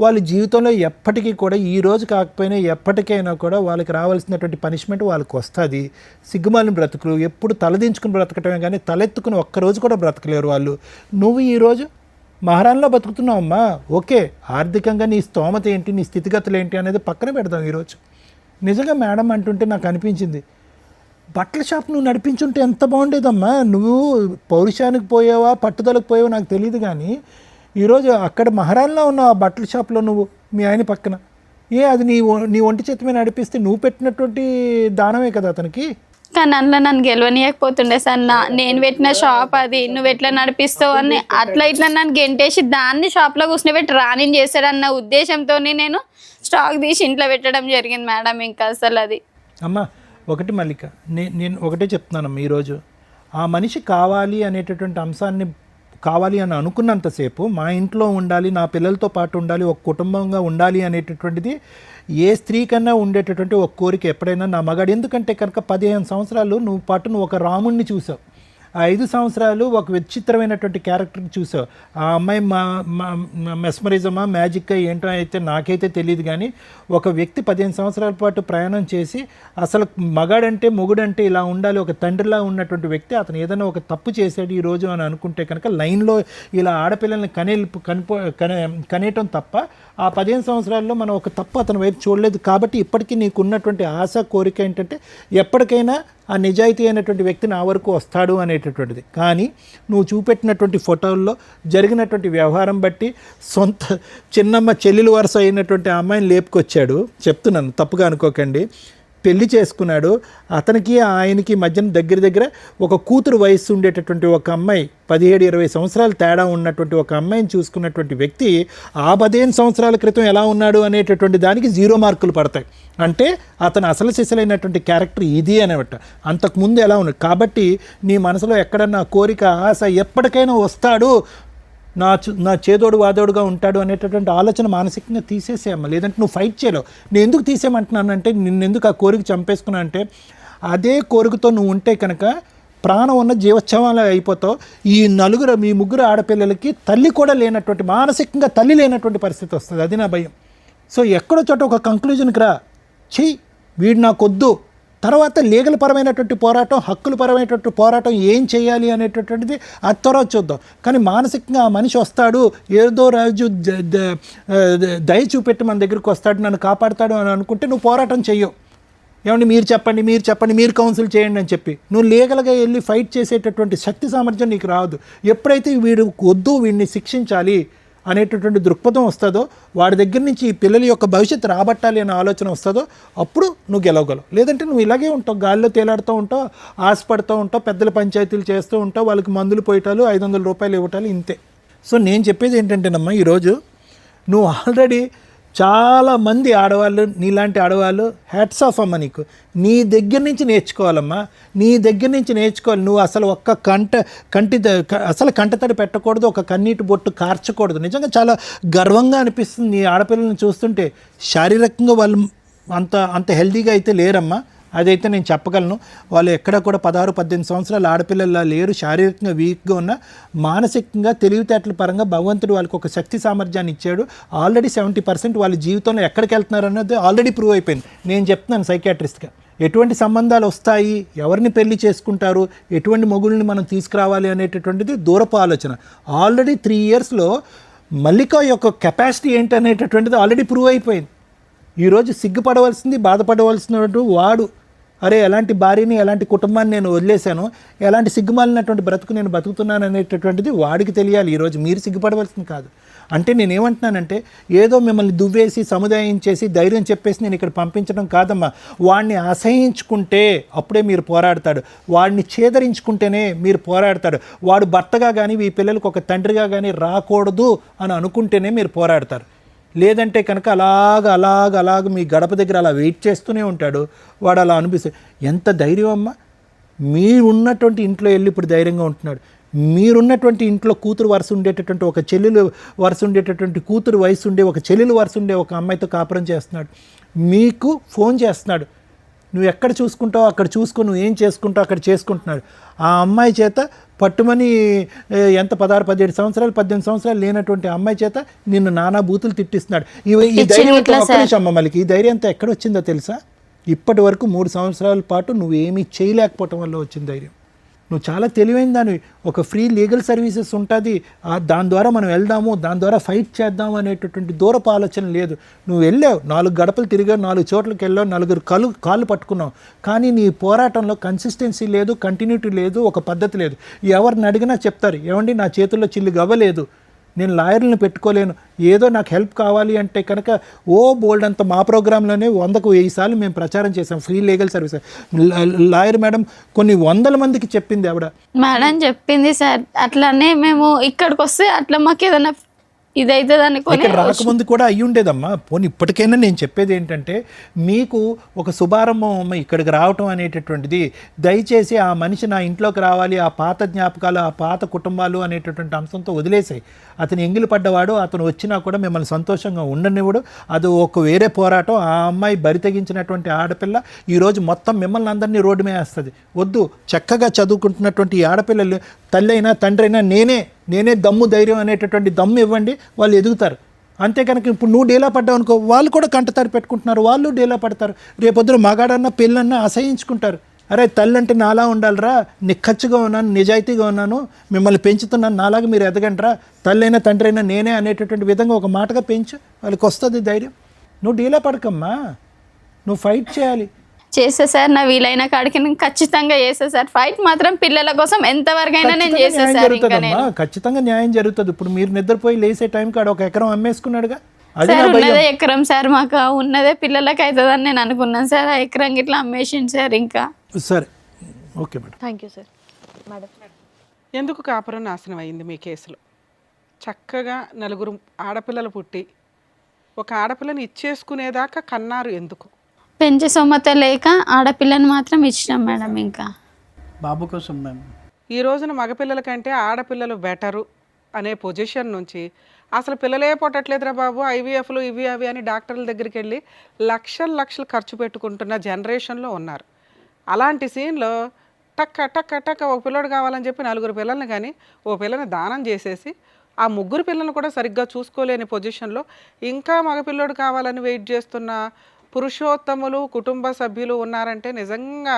వాళ్ళ జీవితంలో ఎప్పటికీ కూడా, ఈ రోజు కాకపోయినా ఎప్పటికైనా కూడా వాళ్ళకి రావాల్సినటువంటి పనిష్మెంట్ వాళ్ళకి వస్తుంది. సిగ్గుమాలిన బ్రతుకులు, ఎప్పుడు తలదించుకుని బ్రతకటమే కానీ తలెత్తుకుని ఒక్కరోజు కూడా బ్రతకలేరు వాళ్ళు. నువ్వు ఈరోజు మహారాణిలో బతుకుతున్నావమ్మా. ఓకే, ఆర్థికంగా నీ స్తోమత ఏంటి, నీ స్థితిగతులు ఏంటి అనేది పక్కన పెడదాం. ఈరోజు నిజంగా మేడం అంటుంటే నాకు అనిపించింది, బట్టల షాప్ నువ్వు నడిపించుంటే ఎంత బాగుండేదమ్మా. నువ్వు పౌరుషానికి పోయావా పట్టుదలకు పోయావా నాకు తెలియదు, కానీ ఈరోజు అక్కడ మహారాణిలో ఉన్న ఆ బట్టల షాప్లో నువ్వు మీ ఆయన పక్కన అది నీ ఒంటి చేతి మీద నడిపిస్తే నువ్వు పెట్టినటువంటి దానమే కదా అతనికి. కానీ అందులో నన్ను గెలవనీయకపోతుండే సార్. నేను పెట్టిన షాప్ అది, నువ్వు ఎట్లా నడిపిస్తావు అని అట్లా ఇట్లా నన్ను గెంటేసి దాన్ని షాప్లో కూర్చొని రాని చేశాడన్న ఉద్దేశంతో నేను స్టాక్ తీసి ఇంట్లో పెట్టడం జరిగింది మేడం. ఇంకా అసలు అది అమ్మా ఒకటి మల్లిక, నేను ఒకటే చెప్తున్నానమ్మా, ఈరోజు ఆ మనిషి కావాలి అనేటటువంటి అంశాన్ని కావాలి అని అనుకున్నంతసేపు మా ఇంట్లో ఉండాలి, నా పిల్లలతో పాటు ఉండాలి, ఒక కుటుంబంగా ఉండాలి అనేటటువంటిది ఏ స్త్రీకన్నా ఉండేటటువంటి ఒక కోరిక ఎప్పుడైనా నా మగాడు. ఎందుకంటే కనుక 15 సంవత్సరాలు నువ్వు పాటు ఒక రాముణ్ణి చూసావు, ఆ 5 సంవత్సరాలు ఒక విచిత్రమైనటువంటి క్యారెక్టర్ని చూసావు. ఆ అమ్మాయి మెస్మరిజమా మ్యాజిక్గా ఏంటో అయితే నాకైతే తెలియదు, కానీ ఒక వ్యక్తి 15 సంవత్సరాల పాటు ప్రయాణం చేసి అసలు మగాడంటే మొగుడంటే ఇలా ఉండాలి, ఒక తండ్రిలా ఉన్నటువంటి వ్యక్తి అతను ఏదైనా ఒక తప్పు చేశాడు ఈరోజు అని అనుకుంటే కనుక లైన్లో ఇలా ఆడపిల్లల్ని కనేయటం తప్ప ఆ 15 సంవత్సరాల్లో మనం ఒక తప్పు అతని వైపు చూడలేదు. కాబట్టి ఇప్పటికీ నీకు ఉన్నటువంటి ఆశ కోరిక ఏంటంటే ఎప్పటికైనా ఆ నిజాయితీ అయినటువంటి వ్యక్తి నా వరకు వస్తాడు అనేటటువంటిది. కానీ నువ్వు చూపెట్టినటువంటి ఫోటోల్లో జరిగినటువంటి వ్యవహారం బట్టి సొంత చిన్నమ్మ చెల్లెలు వరుస అయినటువంటి ఆ అమ్మాయిని లేపుకొచ్చాడు. చెప్తున్నాను, తప్పుగా అనుకోకండి. పెళ్లి చేసుకున్నాడు. అతనికి ఆయనకి మధ్యన దగ్గర ఒక కూతురు వయస్సు ఉండేటటువంటి ఒక అమ్మాయి, 17-20 సంవత్సరాలు తేడా ఉన్నటువంటి ఒక అమ్మాయిని చూసుకున్నటువంటి వ్యక్తి ఆ 15 సంవత్సరాల క్రితం ఎలా ఉన్నాడు అనేటటువంటి దానికి 0 మార్కులు పడతాయి. అంటే అతను అసలు సిసలైనటువంటి క్యారెక్టర్ ఇది అనమాట. అంతకుముందు ఎలా ఉన్నాడు. కాబట్టి నీ మనసులో ఎక్కడన్నా కోరిక ఆశ ఎప్పటికైనా వస్తాడు, నా చేదోడు వాదోడుగా ఉంటాడు అనేటటువంటి ఆలోచన మానసికంగా తీసేసేయమ్మ. లేదంటే నువ్వు ఫైట్ చేయలేవు. నేను ఎందుకు తీసేయమంటున్నానంటే, నిన్నెందుకు ఆ కోరిక చంపేసుకున్నా అంటే, అదే కోరికతో నువ్వు ఉంటే కనుక ప్రాణం ఉన్న జీవోత్సవాలు అయిపోతావు. ఈ 3 ఆడపిల్లలకి తల్లి కూడా లేనటువంటి, మానసికంగా తల్లి లేనటువంటి పరిస్థితి వస్తుంది. అది నా భయం. సో ఎక్కడో చోట ఒక కంక్లూజన్కి రా, వీడు నాకొద్దు. తర్వాత లీగల్ పరమైనటువంటి పోరాటం, హక్కుల పరమైనటువంటి పోరాటం ఏం చేయాలి అనేటటువంటిది అది తర్వాత చూద్దాం. కానీ మానసికంగా ఆ మనిషి వస్తాడు, ఏదో రాజు దయ చూపెట్టి మన దగ్గరికి వస్తాడు, నన్ను కాపాడుతాడు అని అనుకుంటే నువ్వు పోరాటం చెయ్యవు. ఏమండి మీరు చెప్పండి, మీరు కౌన్సిల్ చేయండి అని చెప్పి నువ్వు లీగల్గా వెళ్ళి ఫైట్ చేసేటటువంటి శక్తి సామర్థ్యం నీకు రాదు. ఎప్పుడైతే వీడు వద్దు, వీడిని శిక్షించాలి అనేటటువంటి దృక్పథం వస్తుందో, వాడి దగ్గర నుంచి ఈ పిల్లల యొక్క భవిష్యత్తు రాబట్టాలి అనే ఆలోచన వస్తుందో, అప్పుడు నువ్వు గెలవగలవు. లేదంటే నువ్వు ఇలాగే ఉంటావు, గాల్లో తేలాడుతూ ఉంటావు, ఆశపడుతూ ఉంటావు, పెద్దల పంచాయతీలు చేస్తూ ఉంటావు, వాళ్ళకి మందులు పోయటాలు, 500 రూపాయలు ఇవ్వటాలు, ఇంతే. సో నేను చెప్పేది ఏంటంటేనమ్మా, ఈరోజు నువ్వు ఆల్రెడీ చాలామంది ఆడవాళ్ళు, నీలాంటి ఆడవాళ్ళు హ్యాట్స్ ఆఫ్ అమ్మ నీకు. నీ దగ్గర నుంచి నేర్చుకోవాలమ్మా, నీ దగ్గర నుంచి నేర్చుకోవాలి. నువ్వు అసలు ఒక్క కంటతడి పెట్టకూడదు, ఒక కన్నీటి బొట్టు కార్చకూడదు. నిజంగా చాలా గర్వంగా అనిపిస్తుంది నీ ఆడపిల్లల్ని చూస్తుంటే. శారీరకంగా వాళ్ళు అంత హెల్తీగా అయితే లేరమ్మా, అదైతే నేను చెప్పగలను. వాళ్ళు ఎక్కడ కూడా 16-18 సంవత్సరాల ఆడపిల్లలా లేరు. శారీరకంగా వీక్గా ఉన్న, మానసికంగా తెలివితేటల పరంగా భగవంతుడు వాళ్ళకి ఒక శక్తి సామర్థ్యాన్ని ఇచ్చాడు. ఆల్రెడీ 70% వాళ్ళ జీవితంలో ఎక్కడికి వెళ్తున్నారు అన్నది ఆల్రెడీ ప్రూవ్ అయిపోయింది. నేను చెప్తున్నాను సైకియాట్రిస్ట్గా, ఎటువంటి సంబంధాలు వస్తాయి, ఎవరిని పెళ్లి చేసుకుంటారు, ఎటువంటి మొగుల్ని మనం తీసుకురావాలి అనేటటువంటిది దూరపు ఆలోచన. ఆల్రెడీ 3 ఇయర్స్లో మల్లిక యొక్క కెపాసిటీ ఏంటి అనేటటువంటిది ఆల్రెడీ ప్రూవ్ అయిపోయింది. ఈరోజు సిగ్గుపడవలసింది, బాధపడవలసినటువంటి వాడు, అరే ఎలాంటి భార్యని, ఎలాంటి కుటుంబాన్ని నేను వదిలేశాను, ఎలాంటి సిగ్గుమాలినటువంటి బ్రతుకు నేను బతుకుతున్నాను అనేటటువంటిది వాడికి తెలియాలి. ఈరోజు మీరు సిగ్గుపడవలసింది కాదు. అంటే నేనేమంటున్నానంటే, ఏదో మిమ్మల్ని దువ్వేసి సముదాయించేసి ధైర్యం చెప్పేసి నేను ఇక్కడ పంపించడం కాదమ్మా. వాడిని అసహించుకుంటే అప్పుడే మీరు పోరాడతాడు, వాడిని ఛేదరించుకుంటేనే మీరు పోరాడతాడు. వాడు భర్తగా కానీ ఈ పిల్లలకు ఒక తండ్రిగా కానీ రాకూడదు అని అనుకుంటేనే మీరు పోరాడతారు. లేదంటే కనుక అలాగ మీ గడప దగ్గర అలా వెయిట్ చేస్తూనే ఉంటాడు. వాడు అలా అనిపిస్తుంది. ఎంత ధైర్యం అమ్మా! మీరున్నటువంటి ఇంట్లో వెళ్ళి ఇప్పుడు ధైర్యంగా ఉంటున్నాడు. మీరున్నటువంటి ఇంట్లో కూతురు వరుస ఉండేటటువంటి, ఒక చెల్లెలు వరుస ఉండేటటువంటి, కూతురు వయసు ఉండే ఒక చెల్లెలు వరుస ఉండే ఒక అమ్మాయితో కాపురం చేస్తున్నాడు. మీకు ఫోన్ చేస్తున్నాడు, నువ్వు ఎక్కడ చూసుకుంటావు అక్కడ చూసుకో, నువ్వు ఏం చేసుకుంటావు అక్కడ చేసుకుంటున్నాడు. ఆ అమ్మాయి చేత పట్టుమని ఎంత 16-17 సంవత్సరాలు 18 సంవత్సరాలు లేనటువంటి అమ్మాయి చేత నిన్ను నానా బూతులు తిట్టిస్తున్నాడు. ఈ ధైర్యం ఒక్క నిమిషం అమ్మ, మళ్ళీ ఈ ధైర్యం అంతా ఎక్కడ వచ్చిందో తెలుసా? ఇప్పటి వరకు 3 సంవత్సరాల పాటు నువ్వేమీ చేయలేకపోవటం వల్ల వచ్చిన ధైర్యం. నువ్వు చాలా తెలివైన దానివి. ఒక ఫ్రీ లీగల్ సర్వీసెస్ ఉంటుంది, దాని ద్వారా మనం వెళ్దాము, దాని ద్వారా ఫైట్ చేద్దాము అనేటటువంటి దూరపు ఆలోచన లేదు. నువ్వు వెళ్ళావు, 4 గడపలు తిరిగావు, 4 చోట్లకి వెళ్ళావు, 4 కాళ్ళు పట్టుకున్నావు. కానీ నీ పోరాటంలో కన్సిస్టెన్సీ లేదు, కంటిన్యూటీ లేదు, ఒక పద్ధతి లేదు. ఎవరిని అడిగినా చెప్తారు, ఏమండి నా చేతుల్లో చిల్లు గవ్వలేదు, నేను లాయర్లను పెట్టుకోలేను, ఏదో నాకు హెల్ప్ కావాలి అంటే కనుక బోల్డ్ అంత మా ప్రోగ్రాంలోనే 100కు 1000 సార్లు మేము ప్రచారం చేసాం free legal service. Lawyer madam కొన్ని 100 మందికి చెప్పింది ఆవిడ. మేడం చెప్పింది సార్, అట్లానే మేము ఇక్కడికి వస్తే అట్లా మాకు ఏదైనా ఇదైతే ఇక్కడ రాకముందు కూడా అయ్యి ఉండేదమ్మా. పోనీ ఇప్పటికైనా నేను చెప్పేది ఏంటంటే, మీకు ఒక శుభారంభం ఇక్కడికి రావటం అనేటటువంటిది, దయచేసి ఆ మనిషి నా ఇంట్లోకి రావాలి, ఆ పాత జ్ఞాపకాలు, ఆ పాత కుటుంబాలు అనేటటువంటి అంశంతో వదిలేసాయి. అతను ఎంగిలి పడ్డవాడు, అతను వచ్చినా కూడా మిమ్మల్ని సంతోషంగా ఉండనివ్వడు. అది ఒక వేరే పోరాటం. ఆ అమ్మాయి బరి తెగించినటువంటి ఆడపిల్ల ఈరోజు మొత్తం మిమ్మల్ని అందరినీ రోడ్డు మీద వేస్తుంది. వద్దు, చక్కగా చదువుకుంటున్నటువంటి ఈ ఆడపిల్లలు తల్లి అయినా తండ్రి అయినా నేనే దమ్ము ధైర్యం అనేటటువంటి దమ్ము ఇవ్వండి, వాళ్ళు ఎదుగుతారు. అంతే కనుక ఇప్పుడు నువ్వు డేలా పడ్డావు అనుకో, వాళ్ళు కూడా కంటతారు పెట్టుకుంటున్నారు, వాళ్ళు డేలా పడతారు. రేపొద్దున మగాడన్నా పెళ్ళన్నా అసహించుకుంటారు. అరే తల్లి అంటే నాలా ఉండాలిరా, నిక్కచ్చిగా ఉన్నాను, నిజాయితీగా ఉన్నాను, మిమ్మల్ని పెంచుతున్నాను, నాలాగా మీరు ఎదగండిరా, తల్లి అయినా తండ్రి అయినా నేనే అనేటటువంటి విధంగా ఒక మాటగా పెంచు, వాళ్ళకి వస్తుంది ధైర్యం. నువ్వు డీలా పడకమ్మా, నువ్వు ఫైట్ చేయాలి. చేసే సార్, నా వీలైన కాడికి నేను ఖచ్చితంగా చేసే సార్. ఫైట్ మాత్రం పిల్లల కోసం ఎంతవరకైనా నేను చేసే సార్. ఖచ్చితంగా న్యాయం జరుగుతుంది. ఇప్పుడు మీరు నిద్రపోయి లేసే టైం కాడ 1 ఎకరం అమ్మేసుకున్నాడుగా, సార్ ఉన్నదే ఎకరం సార్, మాకు ఉన్నదే పిల్లలకి అవుతుందని నేను అనుకున్నాను సార్. ఆ ఎకరం ఇట్లా అమ్మేసింది సార్. ఇంకా సరే, okay madam. Thank you sir. Madam, ఎందుకు కాపురం నాశనం అయింది మీ కేసులో? చక్కగా 4 ఆడపిల్లలు పుట్టి ఒక ఆడపిల్లని ఇచ్చేసుకునేదాకా కన్నారు ఎందుకు? పెంచే సొమ్మత లేక ఆడపిల్లని మాత్రం ఇచ్చినాం మేడం. ఇంకా బాబు కోసం మేము ఈ రోజున మగపిల్లల కంటే ఆడపిల్లలు బెటరు అనే పొజిషన్ నుంచి అసలు పిల్లలే పుట్టట్లేదురా బాబు, ఐవీఎఫ్లు ఇవి అవి అని డాక్టర్ల దగ్గరికి వెళ్ళి లక్షలు ఖర్చు పెట్టుకుంటున్న జనరేషన్లో ఉన్నారు. అలాంటి సీన్లో టక్క టక్క టక్క ఒక పిల్లడు కావాలని చెప్పి 4 పిల్లల్ని కానీ ఓ పిల్లని దానం చేసేసి ఆ 3 పిల్లలను కూడా సరిగ్గా చూసుకోలేని పొజిషన్లో ఇంకా మగపిల్లడు కావాలని వెయిట్ చేస్తున్న పురుషోత్తములు కుటుంబ సభ్యులు ఉన్నారంటే నిజంగా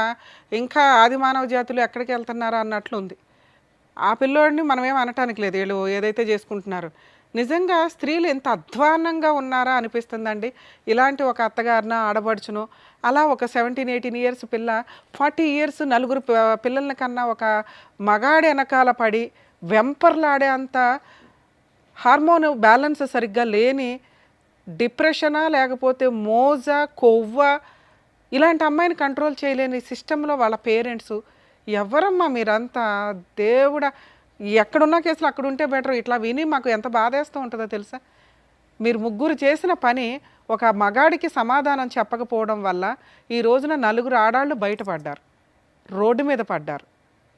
ఇంకా ఆది మానవ జాతులు ఎక్కడికి వెళ్తున్నారా అన్నట్లుంది. ఆ పిల్లోడిని మనమేం అనటానికి లేదు, వీళ్ళు ఏదైతే చేసుకుంటున్నారు. నిజంగా స్త్రీలు ఎంత అధ్వాన్నంగా ఉన్నారా అనిపిస్తుందండి. ఇలాంటి ఒక అత్తగారిన ఆడబడుచును అలా ఒక 17-18 ఇయర్స్ పిల్ల 40 ఇయర్స్ 4 పిల్లల కన్నా ఒక మగాడి వెనకాల పడి వెంపర్లాడే అంత హార్మోన్ బ్యాలెన్స్ సరిగ్గా లేని డిప్రెషనా లేకపోతే మోజా కొవ్వ ఇలాంటి అమ్మాయిని కంట్రోల్ చేయలేని సిస్టంలో వాళ్ళ పేరెంట్స్. ఎవరమ్మా మీరంతా? దేవుడా, ఎక్కడున్న కేసులు అక్కడ ఉంటే బెటర్. ఇట్లా విని మాకు ఎంత బాధేస్తూ ఉంటుందో తెలుసా? మీరు 3 చేసిన పని ఒక మగాడికి సమాధానం చెప్పకపోవడం వల్ల ఈ రోజున 4 ఆడాళ్ళు బయటపడ్డారు, రోడ్డు మీద పడ్డారు,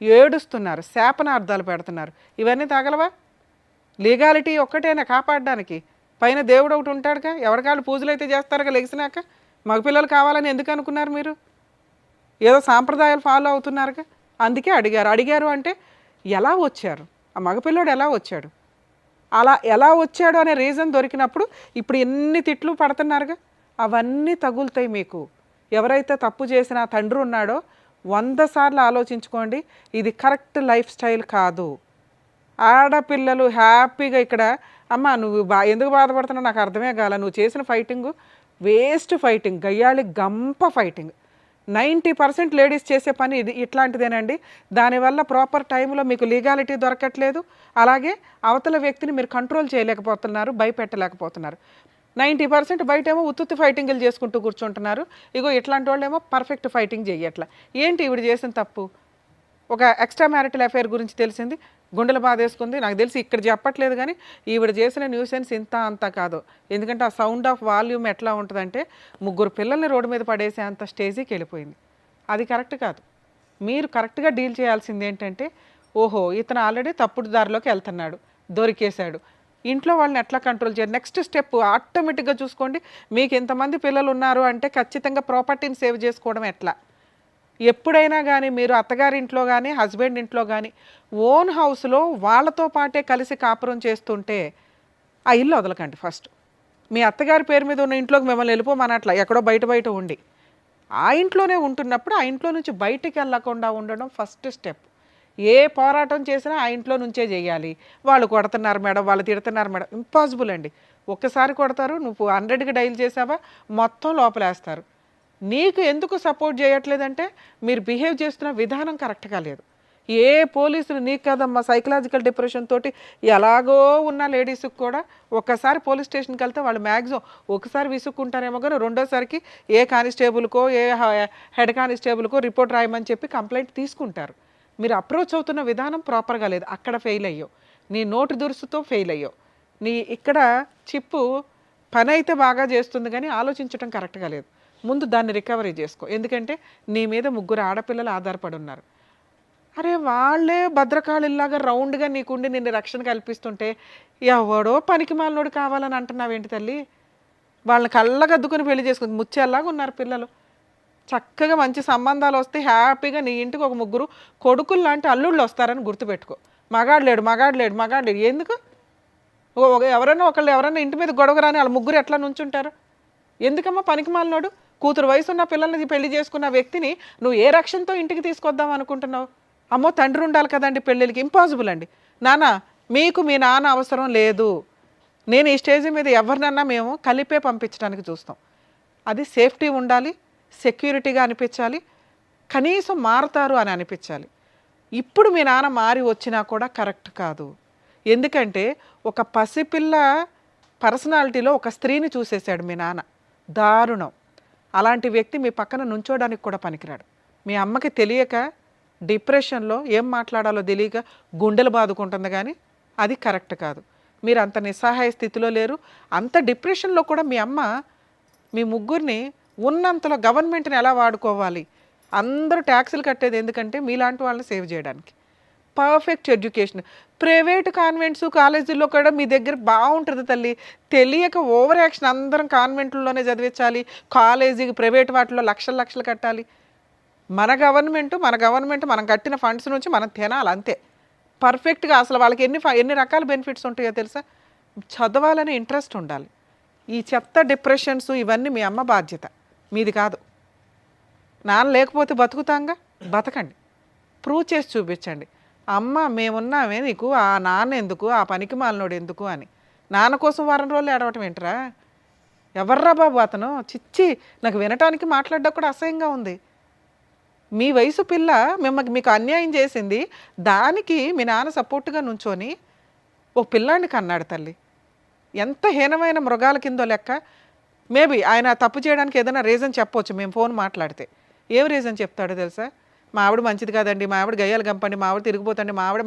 ఏడుస్తున్నారు, శాపనార్థాలు పెడుతున్నారు. ఇవన్నీ తగలవా? లీగాలిటీ ఒక్కటేనా కాపాడడానికి? పైన దేవుడు ఒకటి ఉంటాడుగా, ఎవరికాళ్ళు పూజలు అయితే చేస్తారుగా లెగిసినాక. మగపిల్లలు కావాలని ఎందుకు అనుకున్నారు మీరు? ఏదో సాంప్రదాయాలు ఫాలో అవుతున్నారుగా, అందుకే అడిగారు అంటే ఎలా వచ్చారు, ఆ మగపిల్లోడు ఎలా వచ్చాడు, అలా ఎలా వచ్చాడు అనే రీజన్ దొరికినప్పుడు ఇప్పుడు ఎన్ని తిట్లు పడుతున్నారుగా, అవన్నీ తగులుతాయి మీకు. ఎవరైతే తప్పు చేసిన ఆ తండ్రి ఉన్నాడో 100 సార్లు ఆలోచించుకోండి, ఇది కరెక్ట్ లైఫ్ స్టైల్ కాదు. ఆడపిల్లలు హ్యాపీగా ఇక్కడ అమ్మ నువ్వు ఎందుకు బాధపడుతున్నావు నాకు అర్థమే కాల, నువ్వు చేసిన ఫైటింగు వేస్ట్ ఫైటింగ్, గయ్యాళి గంప ఫైటింగ్. 90% లేడీస్ చేసే పని ఇది ఇట్లాంటిదేనండి. దానివల్ల ప్రాపర్ టైంలో మీకు లీగాలిటీ దొరకట్లేదు, అలాగే అవతల వ్యక్తిని మీరు కంట్రోల్ చేయలేకపోతున్నారు, భయపెట్టలేకపోతున్నారు. 90% బయటేమో ఉత్తుత్తి ఫైటింగ్లు చేసుకుంటూ కూర్చుంటున్నారు. ఇగో ఇట్లాంటి వాళ్ళు ఏమో పర్ఫెక్ట్ ఫైటింగ్ చెయ్యట్లా. ఏంటి ఈవిడ చేసిన తప్పు? ఒక ఎక్స్ట్రా మ్యారిటల్ అఫైర్ గురించి తెలిసింది, గుండెలు బాధేసుకుంది. నాకు తెలిసి ఇక్కడ చెప్పట్లేదు కానీ ఈవిడ చేసిన న్యూసెన్స్ ఇంత అంతా కాదు. ఎందుకంటే ఆ సౌండ్ ఆఫ్ వాల్యూమ్ ఎట్లా ఉంటుందంటే 3 పిల్లల్ని రోడ్డు మీద పడేసే అంత స్టేజ్కి వెళ్ళిపోయింది. అది కరెక్ట్ కాదు. మీరు కరెక్ట్గా డీల్ చేయాల్సింది ఏంటంటే, ఓహో ఇతను ఆల్రెడీ తప్పుడు దారిలోకి వెళ్తున్నాడు, దొరికేశాడు, ఇంట్లో వాళ్ళని ఎట్లా కంట్రోల్ చేయాలి, నెక్స్ట్ స్టెప్ ఆటోమేటిక్గా చూసుకోండి. మీకు ఇంతమంది పిల్లలు ఉన్నారు అంటే ఖచ్చితంగా ప్రాపర్టీని సేవ్ చేసుకోవడం ఎట్లా. ఎప్పుడైనా కానీ మీరు అత్తగారింట్లో కానీ హస్బెండ్ ఇంట్లో కానీ ఓన్ హౌస్లో వాళ్ళతో పాటే కలిసి కాపురం చేస్తుంటే ఆ ఇల్లు వదలకండి. ఫస్ట్ మీ అత్తగారి పేరు మీద ఉన్న ఇంట్లోకి మిమ్మల్ని వెళ్ళిపోమనట్లా, ఎక్కడో బయట ఉండి ఆ ఇంట్లోనే ఉంటున్నప్పుడు ఆ ఇంట్లో నుంచి బయటికి వెళ్ళకుండా ఉండడం ఫస్ట్ స్టెప్. ఏ పోరాటం చేసినా ఆ ఇంట్లో నుంచే చేయాలి. వాళ్ళు కొడుతున్నారు మేడం, వాళ్ళు తిడుతున్నారు మేడం, ఇంపాసిబుల్ అండి. ఒక్కసారి కొడతారు, నువ్వు 100కి డైల్ చేసావా మొత్తం లోపలేస్తారు. నీకు ఎందుకు సపోర్ట్ చేయట్లేదంటే మీరు బిహేవ్ చేస్తున్న విధానం కరెక్ట్గా లేదు. ఏ పోలీసులు నీకు కదమ్మా సైకలాజికల్ డిప్రెషన్ తోటి ఎలాగో ఉన్న లేడీస్కి కూడా ఒక్కసారి పోలీస్ స్టేషన్కి వెళ్తే వాళ్ళు మ్యాక్సిమం ఒకసారి విసుక్కుంటారేమో కానీ రెండోసారికి ఏ కానిస్టేబుల్కో ఏ హెడ్ కానిస్టేబుల్కో రిపోర్ట్ రాయమని చెప్పి కంప్లైంట్ తీసుకుంటారు. మీరు అప్రోచ్ అవుతున్న విధానం ప్రాపర్గా లేదు, అక్కడ ఫెయిల్ అయ్యో, నీ నోటి దురుసుతో ఫెయిల్ అయ్యో. నీ ఇక్కడ చిప్పు పని అయితే బాగా చేస్తుంది కానీ ఆలోచించడం కరెక్ట్గా లేదు. ముందు దాన్ని రికవరీ చేసుకో, ఎందుకంటే నీ మీద 3 ఆడపిల్లలు ఆధారపడి ఉన్నారు. అరే వాళ్ళే భద్రకాళిల్లాగా రౌండ్గా నీకుండి నిన్ను రక్షణ కల్పిస్తుంటే ఎవడో పనికి మాలినోడు కావాలని అంటున్నావేంటి తల్లి? వాళ్ళని కళ్ళగద్దుకుని పెళ్లి చేసుకుంది, ముచ్చేలాగా ఉన్నారు పిల్లలు. చక్కగా మంచి సంబంధాలు వస్తే హ్యాపీగా నీ ఇంటికి ఒక 3 కొడుకులు లాంటి అల్లుళ్ళు వస్తారని గుర్తుపెట్టుకో. మగాడలేడు ఎందుకు? ఎవరైనా ఇంటి మీద గొడవ రాని వాళ్ళ 3 ఎట్లా నుంచుంటారు? ఎందుకమ్మా పనికి మాలినోడు? కూతురు వయసు ఉన్న పిల్లల్ని పెళ్లి చేసుకున్న వ్యక్తిని నువ్వు ఏ రక్షణతో ఇంటికి తీసుకొద్దాం అనుకుంటున్నావు? అమ్మో తండ్రి ఉండాలి కదండి పెళ్ళిళ్ళకి, ఇంపాసిబుల్ అండి. నాన్న మీకు మీ నాన్న అవసరం లేదు. నేను ఈ స్టేజ్ మీద ఎవరినన్నా మేము కలిపే పంపించడానికి చూస్తాం. అది సేఫ్టీ ఉండాలి, సెక్యూరిటీగా అనిపించాలి, కనీసం మారుతారు అని అనిపించాలి. ఇప్పుడు మీ నాన్న మారి వచ్చినా కూడా కరెక్ట్ కాదు. ఎందుకంటే ఒక పసిపిల్ల పర్సనాలిటీలో ఒక స్త్రీని చూసేశాడు మీ నాన్న, దారుణం. అలాంటి వ్యక్తి మీ పక్కన నుంచోడానికి కూడా పనికిరాడు. మీ అమ్మకి తెలియక డిప్రెషన్లో ఏం మాట్లాడాలో తెలియక గుండెలు బాదుకుంటుంది కానీ అది కరెక్ట్ కాదు. మీరు అంత నిస్సహాయ స్థితిలో లేరు. అంత డిప్రెషన్లో కూడా మీ అమ్మ మీ 3 ఉన్నంతలో గవర్నమెంట్ని ఎలా వాడుకోవాలి, అందరూ ట్యాక్సులు కట్టేది ఎందుకంటే మీలాంటి వాళ్ళని సేవ్ చేయడానికి. పర్ఫెక్ట్ ఎడ్యుకేషన్, ప్రైవేట్ కాన్వెంట్స్ కాలేజీల్లో కూడా మీ దగ్గర బాగుంటుంది తల్లి. తెలియక ఓవర్ యాక్షన్, అందరం కాన్వెంట్లలోనే చదివించాలి, కాలేజీకి ప్రైవేట్ వాటిలో లక్షలు కట్టాలి. మన గవర్నమెంట్ మనం కట్టిన ఫండ్స్ నుంచి మనం తినాలి అంతే. పర్ఫెక్ట్గా అసలు వాళ్ళకి ఎన్ని రకాల బెనిఫిట్స్ ఉంటాయో తెలుసా? చదవాలని ఇంట్రెస్ట్ ఉండాలి. ఈ చెత్త డిప్రెషన్స్ ఇవన్నీ మీ అమ్మ బాధ్యత, మీది కాదు. నాన్న లేకపోతే బతుకుతాంగా, బతకండి, ప్రూవ్ చేసి చూపించండి. అమ్మ మేమున్నామే నీకు, ఆ నాన్న ఎందుకు, ఆ పనికి మాలినోడు ఎందుకు అని. నాన్న కోసం వారం రోజులు ఏడవటం ఏంటరా? ఎవర్రా బాబు అతను? చిచ్చి, నాకు వినటానికి మాట్లాడడం కూడా అసహ్యంగా ఉంది. మీ వయసు పిల్ల మీకు అన్యాయం చేసింది, దానికి మీ నాన్న సపోర్ట్గా నుంచొని ఓ పిల్లాడిని కన్నాడు తల్లి. ఎంత హీనమైన మృగాల కిందో లెక్క. మేబీ ఆయన తప్పు చేయడానికి ఏదైనా రీజన్ చెప్పవచ్చు, మేము ఫోన్ మాట్లాడితే. ఏం రీజన్ చెప్తాడో తెలుసా? మా ఆవిడ మంచిది కాదండి, మా ఆవిడ గయ్యాలు గంపండి, మా ఆవిడ తిరిగిపోతండి, మా ఆవిడ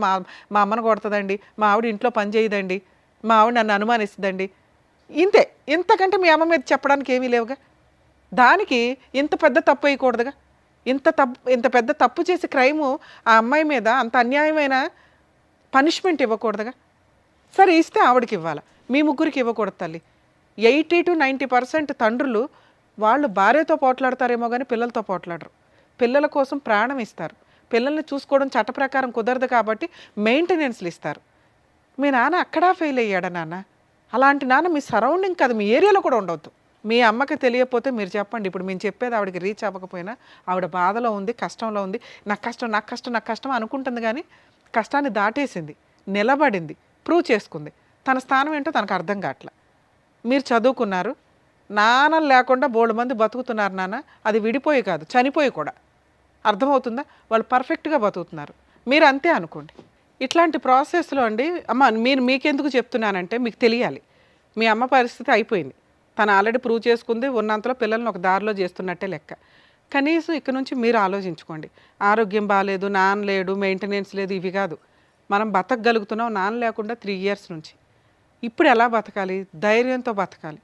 మా అమ్మను కొడుతుందండి, మా ఆవిడ ఇంట్లో పని చేయదండి, మా ఆవిడ నన్ను అనుమానిస్తుందండి. ఇంతే, ఇంతకంటే మీ అమ్మ మీద చెప్పడానికి ఏమీ లేవుగా. దానికి ఇంత పెద్ద తప్పు వేయకూడదుగా. ఇంత పెద్ద తప్పు చేసి క్రైము ఆ అమ్మాయి మీద అంత అన్యాయమైన పనిష్మెంట్ ఇవ్వకూడదుగా. సరే ఇస్తే ఆవిడకి ఇవ్వాలి, మీ 3కి ఇవ్వకూడదు తల్లి. 80 to 90% తండ్రులు వాళ్ళు భార్యతో పోట్లాడతారేమో కానీ పిల్లలతో పోట్లాడరు. పిల్లల కోసం ప్రాణం ఇస్తారు. పిల్లల్ని చూసుకోవడం చట్ట ప్రకారం కుదరదు కాబట్టి మెయింటెనెన్స్లు ఇస్తారు. మీ నాన్న అక్కడా ఫెయిల్ అయ్యాడా నాన్న? అలాంటి నాన్న మీ సరౌండింగ్ కాదు, మీ ఏరియాలో కూడా ఉండవద్దు. మీ అమ్మకి తెలియకపోతే మీరు చెప్పండి. ఇప్పుడు మేము చెప్పేది ఆవిడకి రీచ్ అవ్వకపోయినా ఆవిడ బాధలో ఉంది, కష్టంలో ఉంది. నాకు కష్టం నాకు కష్టం నాకు కష్టం అనుకుంటుంది, కానీ కష్టాన్ని దాటేసింది, నిలబడింది, ప్రూవ్ చేసుకుంది. తన స్థానం ఏంటో తనకు అర్థం కావట్లా. మీరు చదువుకున్నారు, నాన్న లేకుండా బోల్డ్ మంది బతుకుతున్నారు నాన్న. అది విడిపోయి కాదు, చనిపోయి కూడా. అర్థమవుతుందా? వాళ్ళు పర్ఫెక్ట్గా బతుకుతున్నారు, మీరు అంతే అనుకోండి. ఇట్లాంటి ప్రాసెస్లో అండి అమ్మ, మీకెందుకు చెప్తున్నానంటే మీకు తెలియాలి. మీ అమ్మ పరిస్థితి అయిపోయింది, తను ఆల్రెడీ ప్రూవ్ చేసుకుంది. ఉన్నంతలో పిల్లల్ని ఒక దారిలో చేస్తున్నట్టే లెక్క. కనీసం ఇక్కడ నుంచి మీరు ఆలోచించుకోండి. ఆరోగ్యం బాగాలేదు, నాన్న లేడు, మెయింటెనెన్స్ లేదు, ఇవి కాదు. మనం బతకగలుగుతున్నాం నాన్న లేకుండా 3 years నుంచి. ఇప్పుడు ఎలా బతకాలి? ధైర్యంతో బతకాలి.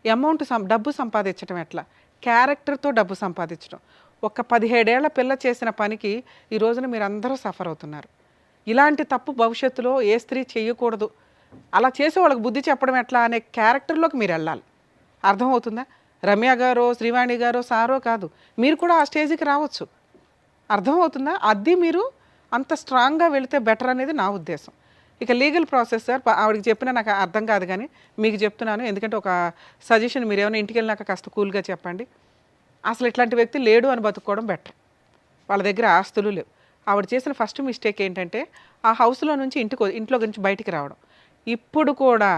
అమౌంట్ డబ్బు సంపాదించడం ఎట్లా? క్యారెక్టర్తో డబ్బు సంపాదించడం. ఒక 17 ఏళ్ల పిల్ల చేసిన పనికి ఈ రోజున మీరు అందరూ సఫర్ అవుతున్నారు. ఇలాంటి తప్పు భవిష్యత్తులో ఏ స్త్రీ చేయకూడదు, అలా చేసే వాళ్ళకి బుద్ధి చెప్పడం ఎట్లా అనే క్యారెక్టర్లోకి మీరు వెళ్ళాలి. అర్థమవుతుందా? రమ్య గారో, శ్రీవాణి గారో, సారో కాదు, మీరు కూడా ఆ స్టేజ్కి రావచ్చు. అర్థమవుతుందా? అది మీరు అంత స్ట్రాంగ్గా వెళితే బెటర్ అనేది నా ఉద్దేశం. ఇక లీగల్ ప్రాసెస్ సార్, ఆవిడకి చెప్పినా నాకు అర్థం కాదు, కానీ మీకు చెప్తున్నాను. ఎందుకంటే ఒక సజెషన్, మీరు ఏమైనా ఇంటికి వెళ్ళినాక కాస్త కూల్గా చెప్పండి. అసలు ఇట్లాంటి వ్యక్తి లేడు అని బతుక్కోవడం బెటర్. వాళ్ళ దగ్గర ఆస్తులు లేవు. ఆవిడ చేసిన ఫస్ట్ మిస్టేక్ ఏంటంటే ఆ హౌస్లో నుంచి ఇంట్లో నుంచి బయటికి రావడం. ఇప్పుడు కూడా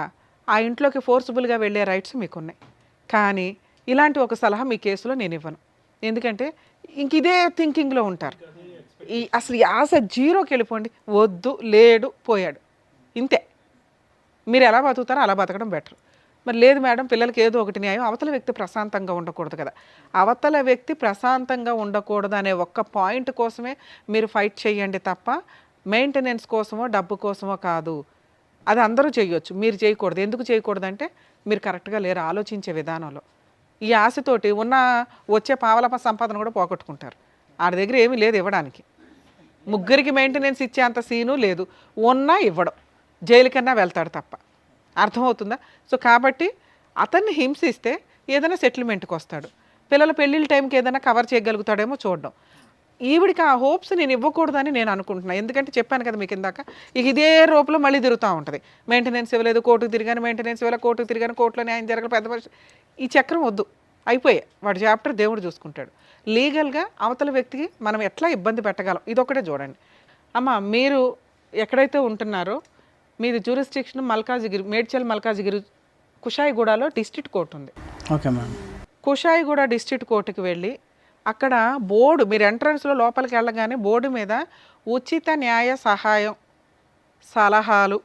ఆ ఇంట్లోకి ఫోర్స్ఫుల్గా వెళ్ళే రైట్స్ మీకున్నాయి, కానీ ఇలాంటి ఒక సలహా మీ కేసులో నేను ఇవ్వను. ఎందుకంటే ఇంక ఇదే థింకింగ్లో ఉంటారు. అసలు ఈ ఆశ జీరోకి వెళ్ళిపోండి. వద్దు, లేడు, పోయాడు, ఇంతే. మీరు ఎలా బతుకుతారో అలా బతకడం బెటర్. మరి లేదు మేడం, పిల్లలకి ఏదో ఒకటి న్యాయం, అవతల వ్యక్తి ప్రశాంతంగా ఉండకూడదు కదా. అవతల వ్యక్తి ప్రశాంతంగా ఉండకూడదు అనే ఒక్క పాయింట్ కోసమే మీరు ఫైట్ చేయండి తప్ప మెయింటెనెన్స్ కోసమో డబ్బు కోసమో కాదు. అది అందరూ చేయొచ్చు, మీరు చేయకూడదు. ఎందుకు చేయకూడదంటే మీరు కరెక్ట్గా లేరు ఆలోచించే విధానంలో. ఈ ఆశతోటి వచ్చే పావలప సంపాదన కూడా పోగొట్టుకుంటారు. ఆడి దగ్గర ఏమీ లేదు ఇవ్వడానికి. ముగ్గురికి మెయింటెనెన్స్ ఇచ్చే అంత సీను లేదు, ఉన్నా ఇవ్వడం, జైలుకన్నా వెళ్తాడు తప్ప. అర్థమవుతుందా? సో కాబట్టి అతన్ని హింసిస్తే ఏదైనా సెటిల్మెంట్కి వస్తాడు. పిల్లల పెళ్ళిళ్ళ టైంకి ఏదైనా కవర్ చేయగలుగుతాడేమో చూడడం. ఈవిడికి ఆ హోప్స్ నేను ఇవ్వకూడదని నేను అనుకుంటున్నాను. ఎందుకంటే చెప్పాను కదా మీకు ఇందాక, ఇక ఇదే రూపంలో మళ్ళీ తిరుగుతూ ఉంటుంది. మెయింటెనెన్స్ ఇవ్వలేదు, కోర్టుకు తిరిగాను, మెయింటెనెన్స్ ఇవ్వలేదు, కోర్టుకు తిరిగాను, కోర్టులో న్యాయం జరగదు, పెద్ద మనిషి. ఈ చక్రం వద్దు, అయిపోయాయి. వాడి చాప్టర్ దేవుడు చూసుకుంటాడు. లీగల్గా అవతల వ్యక్తికి మనం ఎట్లా ఇబ్బంది పెట్టగలం, ఇదొకటే చూడండి. అమ్మ, మీరు ఎక్కడైతే ఉంటున్నారో మీది జ్యూరిస్డిక్షన్ మల్కాజిగిరి, మేడ్చల్ మల్కాజిగిరి, కుషాయిగూడలో డిస్ట్రిక్ట్ కోర్టు ఉంది. Okay madam. కుషాయిగూడ డిస్ట్రిక్ట్ కోర్టుకి వెళ్ళి అక్కడ బోర్డు, మీరు ఎంట్రన్స్లో లోపలికి వెళ్ళగానే బోర్డు మీద ఉచిత న్యాయ సహాయం సలహాలు,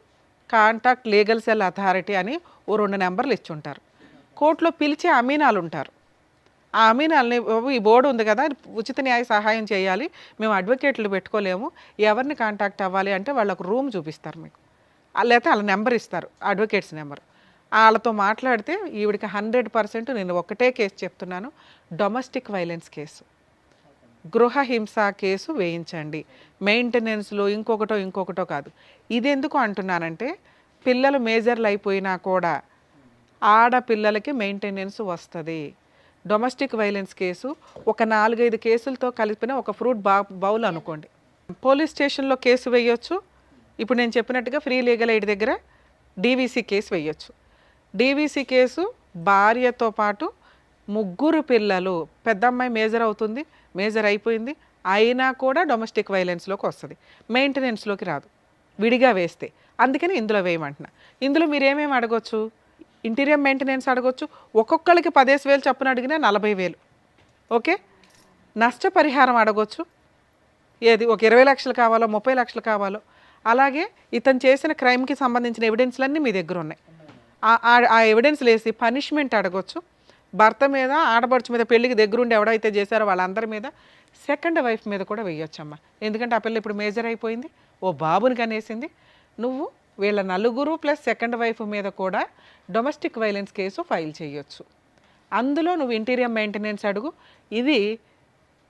కాంటాక్ట్ లీగల్ సెల్ అథారిటీ అని 2 నెంబర్లు ఇచ్చి ఉంటారు. కోర్టులో పిలిచే అమీనాలు ఉంటారు. ఆ అమీనాల్ని, ఈ బోర్డు ఉంది కదా, ఉచిత న్యాయ సహాయం చేయాలి, మేము అడ్వకేట్లు పెట్టుకోలేము, ఎవరిని కాంటాక్ట్ అవ్వాలి అంటే వాళ్ళకు రూమ్ చూపిస్తారు మీకు, లేకపోతే వాళ్ళ నెంబర్ ఇస్తారు, అడ్వకేట్స్ నెంబర్. వాళ్ళతో మాట్లాడితే ఈవిడికి 100% నేను ఒకటే కేసు చెప్తున్నాను, డొమెస్టిక్ వైలెన్స్ కేసు, గృహ హింస కేసు వేయించండి. మెయింటెనెన్స్లో ఇంకొకటో కాదు. ఇది ఎందుకు అంటున్నానంటే పిల్లలు మేజర్లు అయిపోయినా కూడా ఆడపిల్లలకి మెయింటెనెన్స్ వస్తుంది. డొమెస్టిక్ వైలెన్స్ కేసు ఒక 4-5 కేసులతో కలిపిన ఒక ఫ్రూట్ బౌల్ అనుకోండి. పోలీస్ స్టేషన్లో కేసు వేయొచ్చు. ఇప్పుడు నేను చెప్పినట్టుగా ఫ్రీ లీగల్ ఎయిడ్ దగ్గర డీవీసీ కేసు వేయొచ్చు. డీవీసీ కేసు భార్యతో పాటు 3 పిల్లలు, పెద్ద అమ్మాయి మేజర్ అవుతుంది, మేజర్ అయిపోయింది, అయినా కూడా డొమెస్టిక్ వైలెన్స్లోకి వస్తుంది, మెయింటెనెన్స్లోకి రాదు, విడిగా వేస్తే. అందుకని ఇందులో వేయమంటున్నా. ఇందులో మీరు ఏమేమి అడగొచ్చు? ఇంటీరియర్ మెయింటెనెన్స్ అడగొచ్చు. ఒక్కొక్కరికి 15,000 చొప్పున అడిగినా 40,000. ఓకే. నష్టపరిహారం అడగొచ్చు. ఏది ఒక 20 లక్షలు కావాలో, 30 లక్షలు కావాలో. అలాగే ఇతను చేసిన క్రైమ్కి సంబంధించిన ఎవిడెన్స్లన్నీ మీ దగ్గర ఉన్నాయి. ఆ ఎవిడెన్స్లు వేసి పనిష్మెంట్ అడగొచ్చు. భర్త మీద, ఆడపడుచు మీద, పెళ్ళికి దగ్గరుండి ఎవడైతే చేశారో వాళ్ళందరి మీద, సెకండ్ వైఫ్ మీద కూడా వేయొచ్చమ్మా. ఎందుకంటే ఆ పిల్ల ఇప్పుడు మేజర్ అయిపోయింది, ఓ బాబుని కనేసింది. నువ్వు వీళ్ళ 4 ప్లస్ సెకండ్ వైఫ్ మీద కూడా డొమెస్టిక్ వైలెన్స్ కేసు ఫైల్ చేయొచ్చు. అందులో నువ్వు ఇంటీరియర్ మెయింటెనెన్స్ అడుగు. ఇది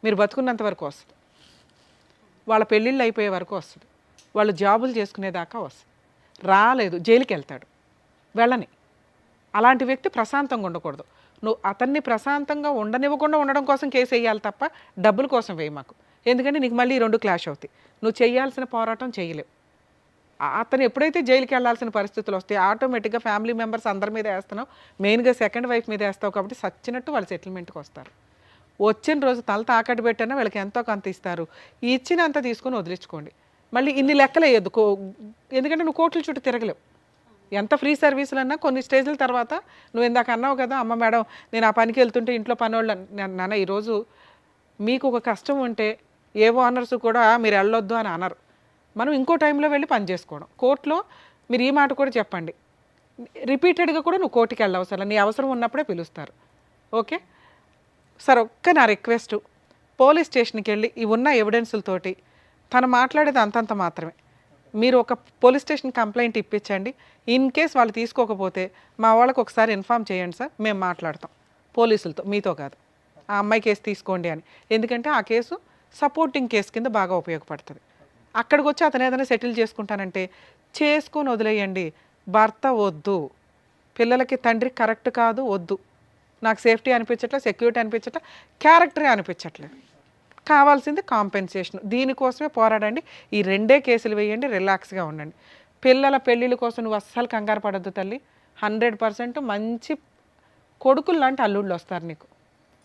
మీరు బతుకున్నంత వరకు వస్తుంది, వాళ్ళ పెళ్ళిళ్ళు అయిపోయే వరకు వస్తుంది, వాళ్ళు జాబులు చేసుకునేదాకా వస్తుంది. రాలేదు, జైలుకి వెళ్తాడు, వెళ్ళని. అలాంటి వ్యక్తి ప్రశాంతంగా ఉండకూడదు. నువ్వు అతన్ని ప్రశాంతంగా ఉండనివ్వకుండా ఉండడం కోసం కేసు వేయాలి తప్ప డబ్బుల కోసం వేయి మాకు. ఎందుకంటే నీకు మళ్ళీ 2 క్లాష్ అవుతాయి. నువ్వు చేయాల్సిన పోరాటం చేయలేవు. అతను ఎప్పుడైతే జైలుకి వెళ్ళాల్సిన పరిస్థితులు వస్తాయి ఆటోమేటిక్గా ఫ్యామిలీ మెంబర్స్ అందరి మీద వేస్తున్నావు, మెయిన్గా సెకండ్ వైఫ్ మీద వేస్తావు కాబట్టి సచ్చినట్టు వాళ్ళు సెటిల్మెంట్కి వస్తారు. వచ్చిన రోజు తల తాకట్టు పెట్టినా వీళ్ళకి ఎంతో కొంత ఇస్తారు, ఇచ్చినంత తీసుకొని వదిలించుకోండి. మళ్ళీ ఇన్ని లెక్కలు వేయద్దు, ఎందుకంటే నువ్వు కోర్టుల చుట్టూ తిరగలేవు. ఎంత ఫ్రీ సర్వీసులు అన్నా కొన్ని స్టేజ్ల తర్వాత నువ్వు ఇందాక అన్నావు కదా, అమ్మ మేడం నేను ఆ పనికి వెళ్తుంటే ఇంట్లో పనోళ్ళు నాన్న ఈరోజు మీకు ఒక కష్టం ఉంటే ఏ ఓనర్స్ కూడా మీరు వెళ్ళొద్దు అని అనరు. మనం ఇంకో టైంలో వెళ్ళి పని చేసుకోవడం. కోర్టులో మీరు ఈ మాట కూడా చెప్పండి, రిపీటెడ్గా కూడా నువ్వు కోర్టుకి వెళ్ళవసరం, నీ అవసరం ఉన్నప్పుడే పిలుస్తారు. ఓకే సార్, ఒక్క నా రిక్వెస్ట్, పోలీస్ స్టేషన్కి వెళ్ళి ఈ ఉన్న ఎవిడెన్సులతోటి తను మాట్లాడేది అంతంత మాత్రమే. మీరు ఒక పోలీస్ స్టేషన్ కంప్లైంట్ ఇప్పించండి. ఇన్ కేస్ వాళ్ళు తీసుకోకపోతే మా వాళ్ళకి ఒకసారి ఇన్ఫామ్ చేయండి సార్, మేము మాట్లాడతాం పోలీసులతో, మీతో కాదు. ఆ అమ్మాయి కేసు తీసుకోండి అని. ఎందుకంటే ఆ కేసు సపోర్టింగ్ కేసు కింద బాగా ఉపయోగపడుతుంది. అక్కడికి వచ్చి అతను ఏదైనా సెటిల్ చేసుకుంటానంటే చేసుకొని వదిలేయండి. భర్త వద్దు, పిల్లలకి తండ్రి కరెక్ట్ కాదు, వద్దు, నాకు సేఫ్టీ అనిపించట్లేదు, సెక్యూరిటీ అనిపించట్లేదు, క్యారెక్టరే అనిపించట్లేదు. కావాల్సింది కాంపెన్సేషన్. దీనికోసమే పోరాడండి. ఈ 2 కేసులు వేయండి, రిలాక్స్గా ఉండండి. పిల్లల పెళ్ళిళ్ళ కోసం నువ్వు అస్సలు కంగారు పడద్దు తల్లి. 100% మంచి కొడుకులు లాంటి అల్లుళ్ళు వస్తారు నీకు.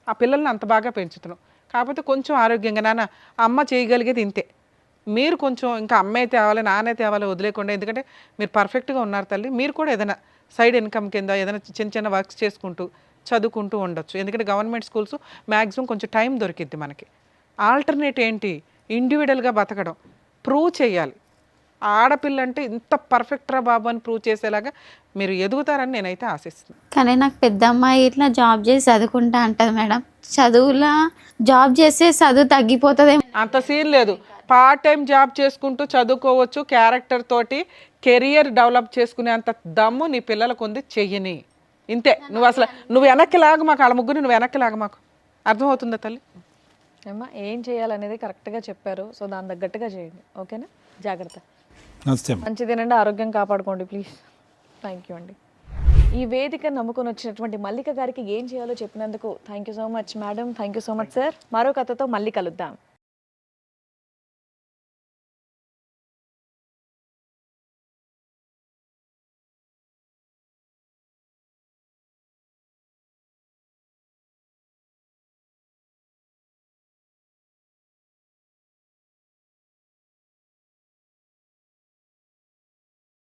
ఆ పిల్లల్ని అంత బాగా పెంచుతున్నావు. కాకపోతే కొంచెం ఆరోగ్యంగా, నాన్న అమ్మ చేయగలిగేది ఇంతే, మీరు కొంచెం ఇంకా అమ్మే తేవాలి నాన్నే తేవాలి వదిలేకుండా. ఎందుకంటే మీరు పర్ఫెక్ట్గా ఉన్నారు తల్లి. మీరు కూడా ఏదైనా సైడ్ ఇన్కమ్ కింద ఏదైనా చిన్న చిన్న వర్క్స్ చేసుకుంటూ చదువుకుంటూ ఉండొచ్చు. ఎందుకంటే గవర్నమెంట్ స్కూల్స్ మ్యాక్సిమం కొంచెం టైం దొరికిద్ది మనకి. ఆల్టర్నేట్ ఏంటి, ఇండివిజువల్గా బతకడం, ప్రూవ్ చేయాలి. ఆడపిల్ల అంటే ఇంత పర్ఫెక్ట్రా బాబు అని ప్రూవ్ చేసేలాగా మీరు ఎదుగుతారని నేనైతే ఆశిస్తున్నాను. కానీ నాకు పెద్ద అమ్మాయి ఇట్లా జాబ్ చేసి చదువుకుంటా అంటది మేడం. చదువులా జాబ్ చేస్తే చదువు తగ్గిపోతుంది. అంత సీన్ లేదు, పార్ట్ టైం జాబ్ చేసుకుంటూ చదువుకోవచ్చు. క్యారెక్టర్ తోటి కెరియర్ డెవలప్ చేసుకునే అంత దమ్ము నీ పిల్లలకు ఉంది, చెయ్యని. ఇంతే. నువ్వు అసలు నువ్వు వెనక్కి లాగా మాకు, వాళ్ళ ముగ్గురు నువ్వు వెనక్కి లాగా మాకు. అర్థమవుతుందా తల్లి? ఏమ్మా ఏం చేయాలనేది కరెక్ట్గా చెప్పారు. సో దాని తగ్గట్టుగా చేయండి. ఓకేనా? జాగ్రత్త. నమస్తే. మంచి తినండి, ఆరోగ్యం కాపాడుకోండి ప్లీజ్. థ్యాంక్ యూ అండి. ఈ వేదిక నమ్ముకొని వచ్చినటువంటి మల్లిక గారికి ఏం చేయాలో చెప్పినందుకు thank you so much madam. Thank you so much sir. మరో కథతో మళ్ళీ కలుద్దాం.